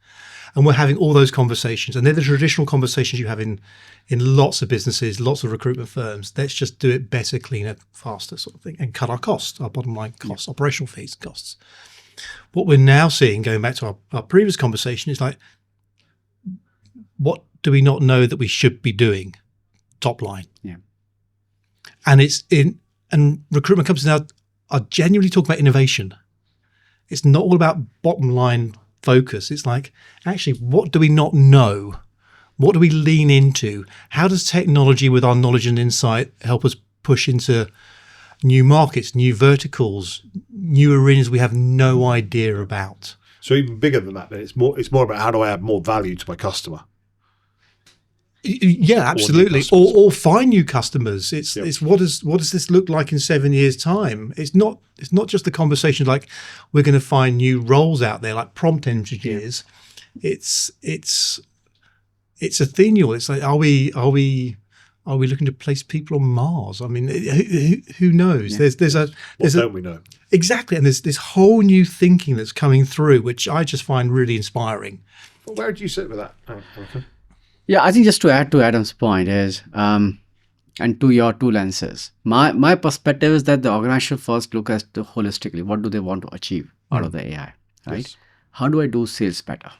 And we're having all those conversations. And they're the traditional conversations you have in lots of businesses, lots of recruitment firms. Let's just do it better, cleaner, faster sort of thing, and cut our costs, our bottom line costs, operational fees costs. What we're now seeing, going back to our previous conversation, is like, what do we not know that we should be doing top line? Yeah. And and recruitment companies now are genuinely talking about innovation. It's not all about bottom line focus. It's like, actually, what do we not know? What do we lean into? How does technology with our knowledge and insight help us push into new markets, new verticals, new arenas we have no idea about? So even bigger than that, then it's more about, how do I add more value to my customer? Yeah, absolutely. Or find new customers. It's what does this look like in 7 years' time? It's not just the conversation like, we're going to find new roles out there like prompt engineers. Yeah. It's Athenial. It's like, are we looking to place people on Mars? I mean, who knows? Yeah. What don't we know? Exactly, and there's this whole new thinking that's coming through, which I just find really inspiring. Well, where do you sit with that? Yeah, I think just to add to Adam's point is, and to your two lenses, my perspective is that the organization first look at the holistically. What do they want to achieve out of the AI, right? Yes. How do I do sales better?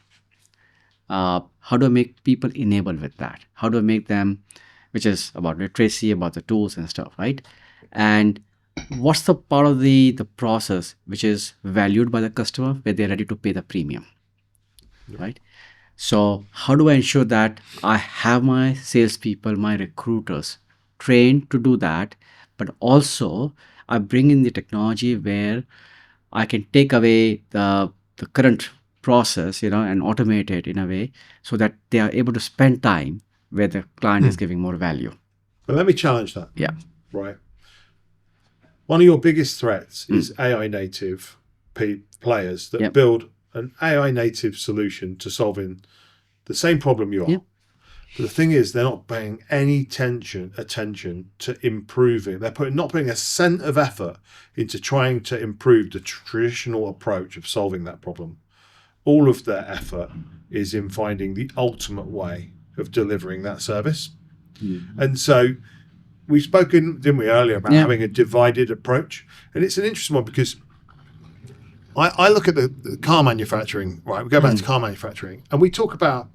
How do I make people enable with that? How do I make them, which is about literacy, about the tools and stuff, right? And what's the part of the process which is valued by the customer where they're ready to pay the premium, right? So how do I ensure that I have my salespeople, my recruiters trained to do that, but also I bring in the technology where I can take away the current process, and automate it in a way so that they are able to spend time where the client is giving more value. But let me challenge that. Yeah. Right. One of your biggest threats is AI native players that build an AI native solution to solving the same problem you are. Yep. But the thing is, they're not paying any attention to improving. They're not putting a cent of effort into trying to improve the traditional approach of solving that problem. All of their effort is in finding the ultimate way of delivering that service. And so we've spoken, didn't we, earlier about Yeah. having a divided approach, and it's an interesting one because I look at the car manufacturing, right? We go back to car manufacturing, and we talk about,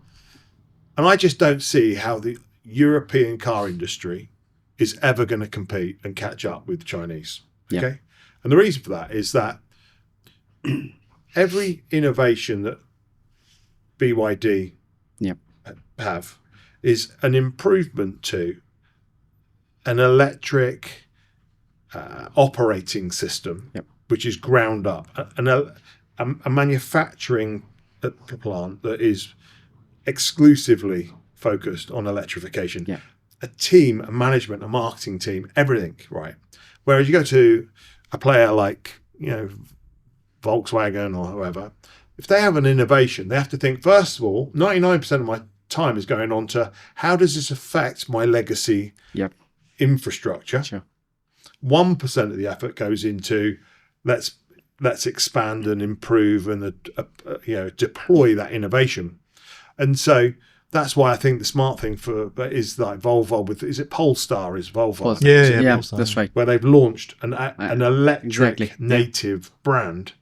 and I just don't see how the European car industry is ever going to compete and catch up with the Chinese. Okay, Yeah. and the reason for that is that every innovation that BYD Yep. have is an improvement to an electric operating system, Yep. which is ground up, a manufacturing plant that is exclusively focused on electrification, Yeah. a team, a management, a marketing team, everything, right? Whereas you go to a player like, Volkswagen or whoever, if they have an innovation, they have to think, first of all, 99% of my time is going on to how does this affect my legacy Yep. infrastructure? Sure. 1% of the effort goes into let's expand and improve and deploy that innovation. And so that's why I think the smart thing is like Volvo with, is it Polestar is Volvo? Polestar. Yeah, That's right. Where they've launched an electric Exactly. native brand.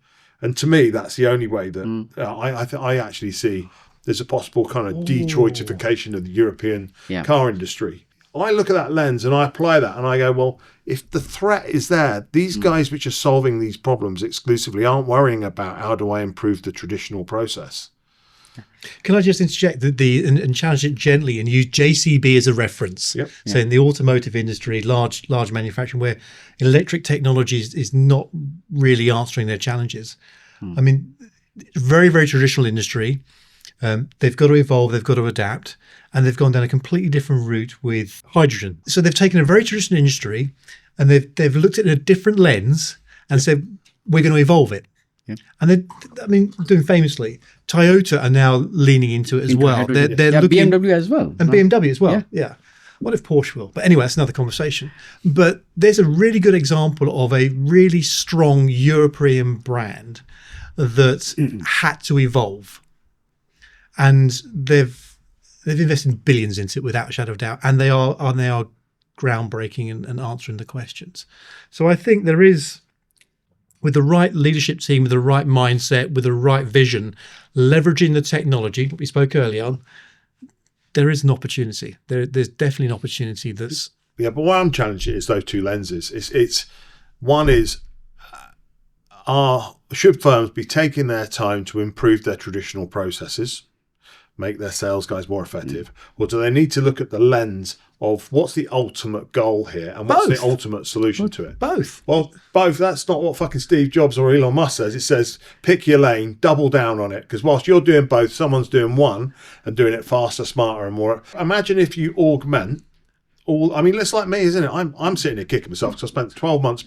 And to me, that's the only way that I actually see there's a possible kind of Detroitification of the European car industry. I look at that lens and I apply that and I go, well, if the threat is there, these guys which are solving these problems exclusively aren't worrying about how do I improve the traditional process. Can I just interject and challenge it gently and use JCB as a reference? Yep. So in the automotive industry, large manufacturing, where electric technology is not really answering their challenges. I mean, very, very traditional industry. They've got to evolve, they've got to adapt, and they've gone down a completely different route with hydrogen. So they've taken a very traditional industry and they've looked at it in a different lens and said, we're going to evolve it. Yeah. And doing famously, Toyota are now leaning into it as well. They're looking, BMW as well. and BMW as well. Yeah. What if Porsche will? But anyway, that's another conversation. But there's a really good example of a really strong European brand that had to evolve. And they've invested billions into it without a shadow of doubt. And they are groundbreaking and answering the questions. So I think there is, with the right leadership team, with the right mindset, with the right vision, leveraging the technology that we spoke earlier on, there is an opportunity. There's definitely an opportunity that's... Yeah, but what I'm challenging is those two lenses. It's one is, should firms be taking their time to improve their traditional processes, make their sales guys more effective, or do they need to look at the lens of what's the ultimate goal here and what's the ultimate solution to it? Both. Well, both. That's not what fucking Steve Jobs or Elon Musk says. It says pick your lane, double down on it, because whilst you're doing both, someone's doing one and doing it faster, smarter, and more. Imagine if you augment all. I mean, it's like me, isn't it? I'm sitting here kicking myself because I spent 12 months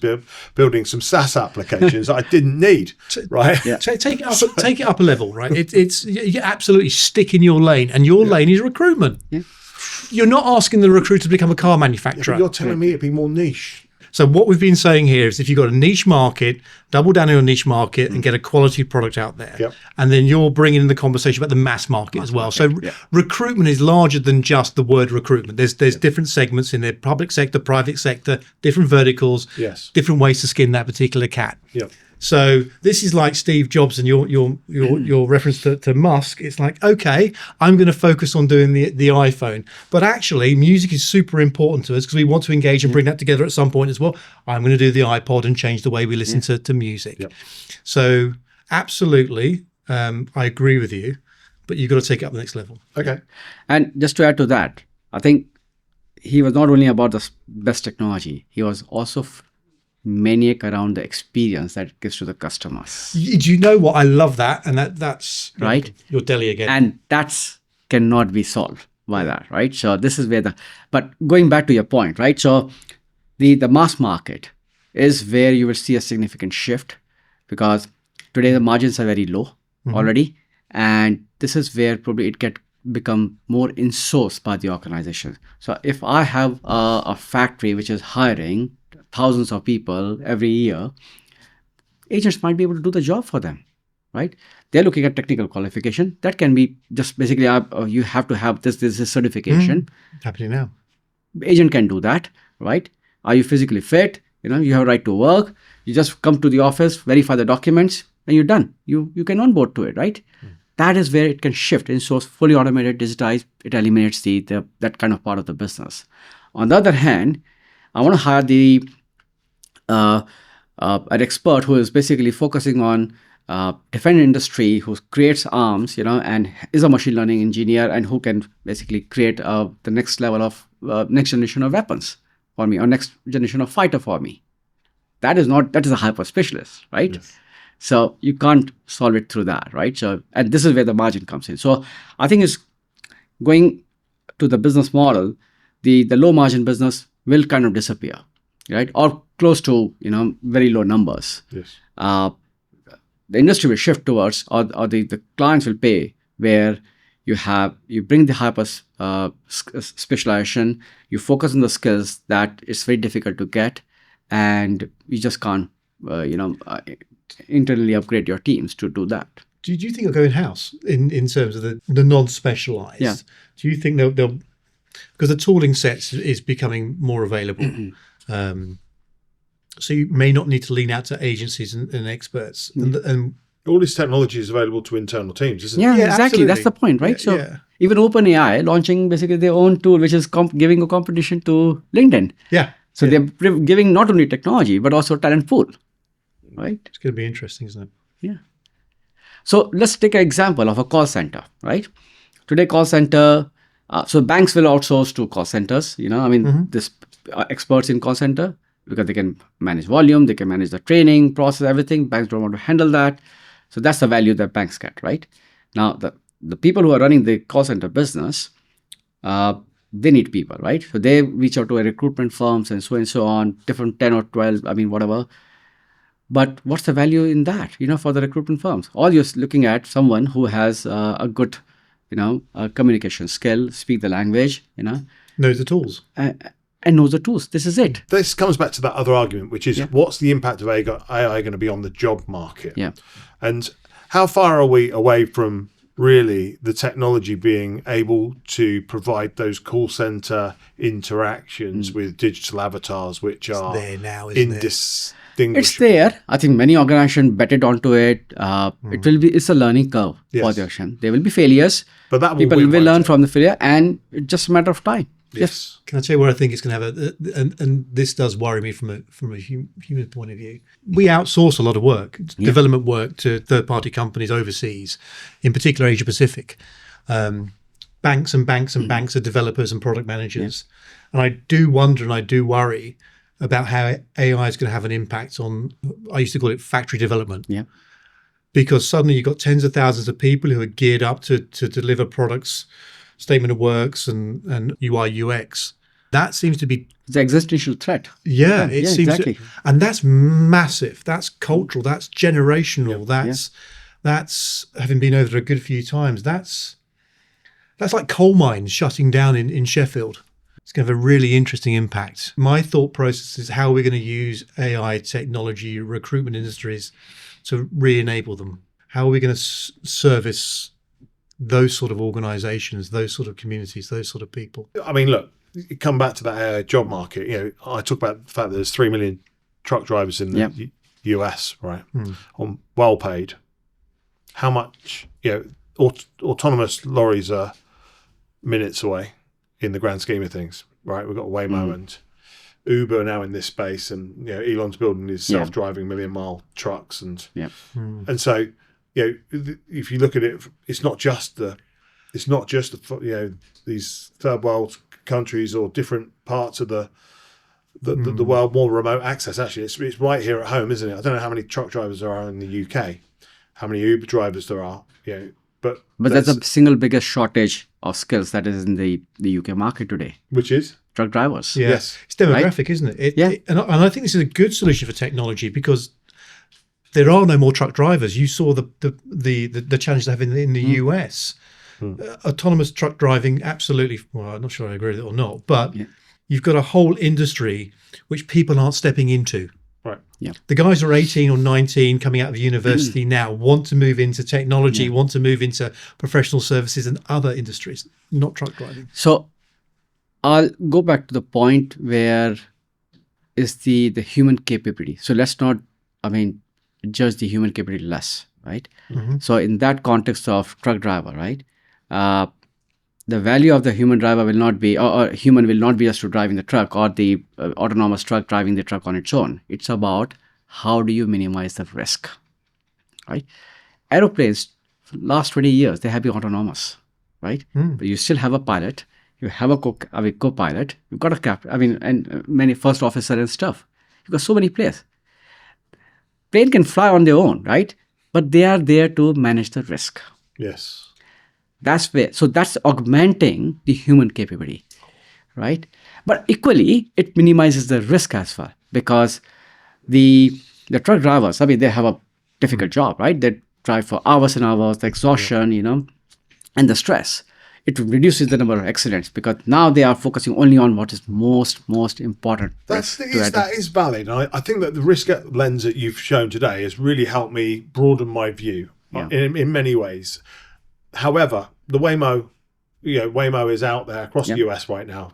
building some SaaS applications that I didn't need. Right? Yeah. Take it up a level, right? It's you absolutely stick in your lane, and your lane is recruitment. Yeah. You're not asking the recruiter to become a car manufacturer. But you're telling me it'd be more niche. So what we've been saying here is if you've got a niche market, double down on your niche market and get a quality product out there. Yep. And then you're bringing in the conversation about the mass market as well. So recruitment is larger than just the word recruitment. There's different segments in the public sector, private sector, different verticals, different ways to skin that particular cat. Yep. So this is like Steve Jobs and your reference to Musk. It's like, okay, I'm going to focus on doing the iPhone, but actually music is super important to us because we want to engage and bring that together at some point as well. I'm going to do the iPod and change the way we listen to music. Yep. So absolutely, I agree with you, but you've got to take it up the next level. Okay. And just to add to that, I think he was not only about the best technology, he was also maniac around the experience that it gives to the customers. Do you know what? I love that. And that's right. Your deli again. And that's cannot be solved by that, right? So this is where but going back to your point, right? So the mass market is where you will see a significant shift because today the margins are very low already. And this is where probably it become more insourced by the organization. So if I have a factory which is hiring thousands of people every year, agents might be able to do the job for them, right? They're looking at technical qualification. That can be just basically you have to have this certification. Happening now. Agent can do that, right? Are you physically fit? You have a right to work. You just come to the office, verify the documents, and you're done. You can onboard to it, right? That is where it can shift. And so it's fully automated, digitized. It eliminates that kind of part of the business. On the other hand, I want to hire an expert who is basically focusing on defense industry, who creates arms, and is a machine learning engineer, and who can basically create the next level of next generation of weapons for me, or next generation of fighter for me. That is a hyper specialist, right? Yes. So you can't solve it through that, right? So, and this is where the margin comes in. So I think it's going to the business model, the low margin business will kind of disappear, right? Or close to, very low numbers. Yes. The industry will shift towards, or the clients will pay, where you bring the hyper specialization, you focus on the skills that it's very difficult to get, and you just can't, internally upgrade your teams to do that. Do you think they'll go in-house in terms of the non-specialized? Yeah. Do you think they'll because the tooling sets is becoming more available, so you may not need to lean out to agencies and experts, and All this technology is available to internal teams, isn't Yeah, it? Yeah, exactly. absolutely. That's the point, right? Yeah, So yeah. even OpenAI launching basically their own tool, which is giving a competition to LinkedIn. yeah. So yeah. they're giving not only technology, but also talent pool, right? It's going to be interesting, isn't it? Yeah. So let's take an example of a call center, right? Today, call center, so banks will outsource to call centers, this experts in call center, because they can manage volume, they can manage the training process, everything. Banks don't want to handle that. So that's the value that banks get, right? Now, the people who are running the call center business, they need people, right? So they reach out to recruitment firms and so on, different 10 or 12, whatever. But what's the value in that, for the recruitment firms? All you're looking at someone who has a good, communication skill, speak the language, Knows the tools. and knows the tools. This is it. This comes back to that other argument, which is Yeah. what's the impact of AI going to be on the job market? Yeah. And how far are we away from really the technology being able to provide those call center interactions with digital avatars, which are there now, isn't it? indistinguishable? It's there. I think many organizations betted onto it. It's a learning curve for Yes. the organization. There will be failures. But that will People win, will won't learn it? from the failure, and it's just a matter of time. Yes. Can I tell you where I think it's going to have and this does worry me from a human point of view. We outsource a lot of work, development work, to third-party companies overseas, in particular Asia Pacific. Banks and banks and banks of developers and product managers. And I do wonder and I do worry about how AI is going to have an impact on, I used to call it factory development. Yeah. Because suddenly you've got tens of thousands of people who are geared up to deliver products, statement of works and UI UX. That seems to be It's an existential threat. it seems exactly. and that's massive. That's cultural. That's generational. That's having been over a good few times. That's like coal mines shutting down in Sheffield. It's going to have a really interesting impact. My thought process is how we're going to use AI technology, recruitment industries, to re-enable them. How are we going to service those sort of organizations, those sort of communities, those sort of people? I mean, look, you come back to that job market. I talk about the fact that there's 3 million truck drivers in the US, right? On well paid. How much, autonomous lorries are minutes away in the grand scheme of things, right? We've got Waymo and Uber now in this space, and Elon's building his self-driving million-mile trucks, and so if you look at it, it's not just these third world countries or different parts of the world, more remote access. Actually, it's right here at home, isn't it? I don't know how many truck drivers there are in the UK, how many Uber drivers there are, but that's the single biggest shortage of skills that is in the UK market today. which is Truck drivers. Yeah. Yes. It's demographic, isn't it? And I think this is a good solution for technology, because there are no more truck drivers. You saw the challenge they have in the US. Autonomous truck driving, absolutely. Well, I'm not sure I agree with it or not, but you've got a whole industry which people aren't stepping into. right. The guys who are 18 or 19 coming out of university now want to move into technology, want to move into professional services and other industries, not truck driving. So I'll go back to the point where is the human capability. So let's not, judge the human capability less, right? So in that context of truck driver, right? The value of the human driver will not be, or human will not be just to driving the truck or the autonomous truck driving the truck on its own. It's about how do you minimize the risk, right? Aeroplanes, last 20 years, they have been autonomous, right? But you still have a pilot, you have a co-pilot, you've got a captain, and many first officer and stuff. You've got so many players. Plane can fly on their own, right? But they are there to manage the risk. Yes. So that's augmenting the human capability, right? But equally, it minimizes the risk as well, because the truck drivers, they have a difficult job, right? They drive for hours and hours, the exhaustion, and the stress. It reduces the number of accidents because now they are focusing only on what is most important. That is valid. I think that the risk lens that you've shown today has really helped me broaden my view in many ways. However, the Waymo is out there across the US right now,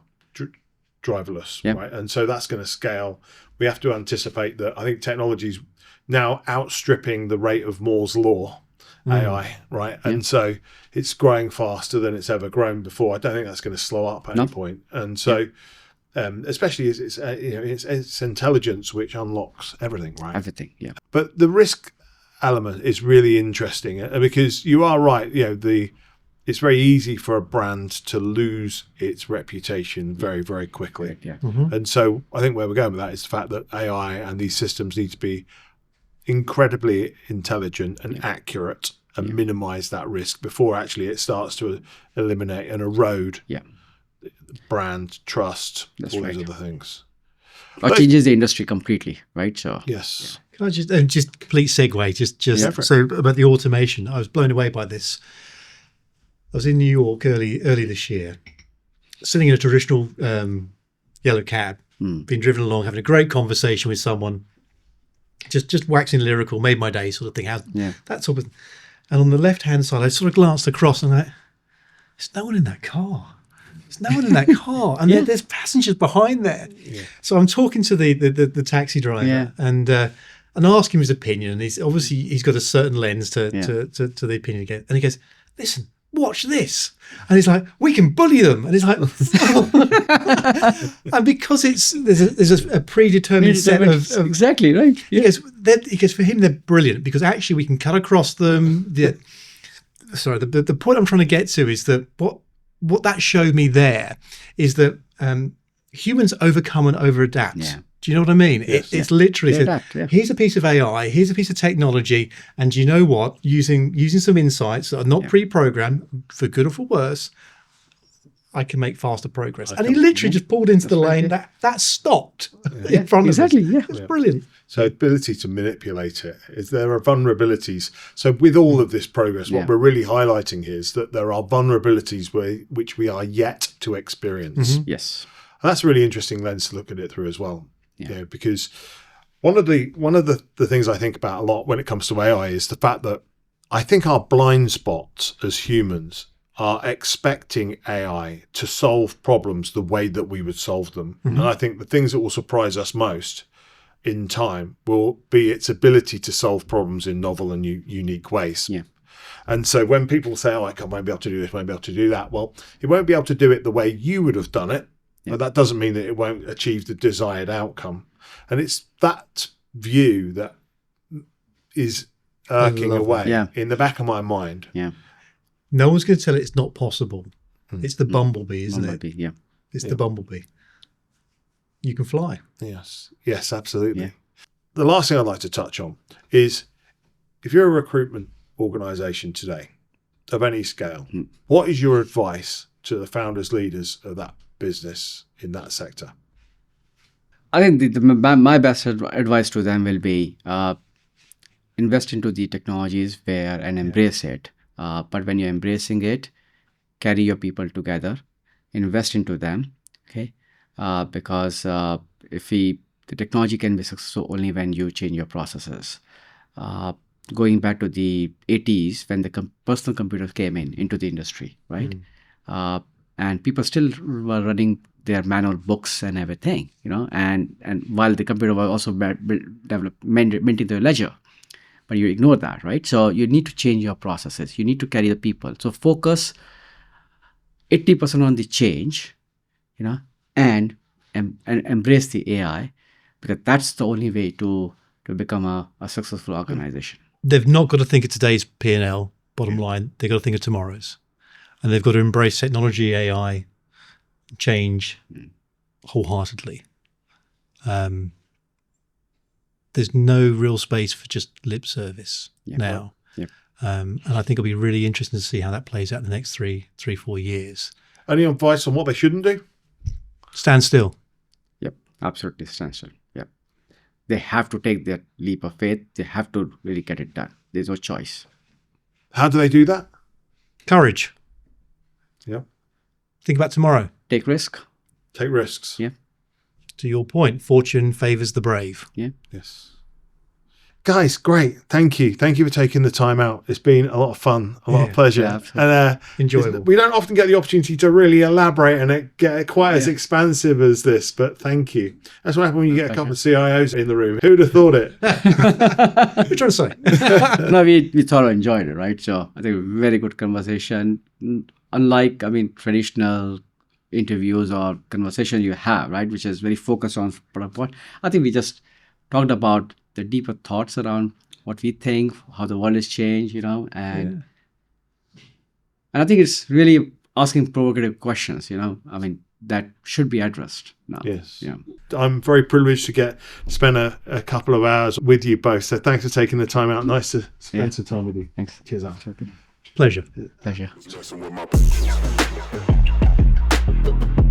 driverless, right? And so that's going to scale. We have to anticipate that. I think technology is now outstripping the rate of Moore's law, AI, right? And so it's growing faster than it's ever grown before. I don't think that's going to slow up at any point. And so, especially it's intelligence which unlocks everything, right? Everything, yeah. But the risk element is really interesting because you are right. It's very easy for a brand to lose its reputation very, very quickly. Yeah. And so I think where we're going with that is the fact that AI and these systems need to be incredibly intelligent and accurate and minimize that risk before actually it starts to eliminate and erode brand trust, all these other things. Or changes the industry completely, right? So yes. Can I just complete segue? Just so about the automation, I was blown away by this. I was in New York early this year, sitting in a traditional yellow cab, being driven along, having a great conversation with someone, just waxing lyrical, made my day, sort of thing. That sort of, and on the left hand side, I sort of glanced across and there's no one in that car. There's no one in that car, and there's passengers behind there. Yeah. So I'm talking to the taxi driver and ask him his opinion, and he's got a certain lens to the opinion again, and he goes, "Listen, watch this," and he's like, "We can bully them," and he's like, and because there's a predetermined set of exactly right. He goes, for him they're brilliant because actually we can cut across them. The point I'm trying to get to is that what that showed me there is that humans overcome and over adapt. Yeah. Do you know what I mean? Yes, it's literally here's a piece of AI, here's a piece of technology, and you know what? Using some insights that are not pre-programmed, for good or for worse, I can make faster progress. And he literally just pulled into the lane. That stopped in front of us. Exactly. Yeah, it's brilliant. So ability to manipulate it is there are vulnerabilities. So with all of this progress, what we're really highlighting here is that there are vulnerabilities which we are yet to experience. Mm-hmm. Yes, and that's a really interesting lens to look at it through as well. Yeah, because one of the things I think about a lot when it comes to AI is the fact that I think our blind spots as humans are expecting AI to solve problems the way that we would solve them. Mm-hmm. And I think the things that will surprise us most in time will be its ability to solve problems in novel and unique ways. Yeah. And so when people say, I won't be able to do this, won't be able to do that, well, it won't be able to do it the way you would have done it. But that doesn't mean that it won't achieve the desired outcome. And it's that view that is irking away in the back of my mind. Yeah. No one's going to tell it it's not possible. It's the bumblebee, isn't it? Yeah. It's the bumblebee. You can fly. Yes. Yes, absolutely. Yeah. The last thing I'd like to touch on is if you're a recruitment organization today of any scale, what is your advice to the founders, leaders of that business in that sector? I think my best advice to them will be invest into the technologies and embrace it. But when you're embracing it, carry your people together, invest into them. Okay, because the technology can be successful only when you change your processes. Going back to the 80s when the personal computers came into the industry, right? and people still were running their manual books and everything, and while the computer was also maintaining the ledger, but you ignore that, right? So you need to change your processes. You need to carry the people. So focus 80% on the change, and embrace the AI, because that's the only way to become a successful organization. They've not got to think of today's P&L bottom line. They've got to think of tomorrow's. And they've got to embrace technology, AI, change wholeheartedly. There's no real space for just lip service now. And I think it'll be really interesting to see how that plays out in the next 3-4 years. Any advice on what they shouldn't do? Stand still. Yep, absolutely stand still. Yep. They have to take that leap of faith. They have to really get it done. There's no choice. How do they do that? Courage. Yeah. Think about tomorrow. Take risk. Take risks. Yeah. To your point, fortune favors the brave. Yeah. Yes. Guys, great. Thank you. Thank you for taking the time out. It's been a lot of fun, a lot of pleasure. Yeah, and enjoyable. We don't often get the opportunity to really elaborate and get quite as expansive as this, but thank you. That's what happens when you get a couple of CIOs in the room. Who'd have thought it? What are you trying to say? No, we thoroughly enjoyed it, right? So I think a very good conversation. Unlike, traditional interviews or conversation you have, right, which is very focused on product point. I think we just talked about the deeper thoughts around what we think, how the world has changed, and I think it's really asking provocative questions, that should be addressed now. Yes. Yeah. I'm very privileged to spend a couple of hours with you both. So thanks for taking the time out. Nice to spend some time with you. Thanks. Cheers, Al. Pleasure. Pleasure. Texting with my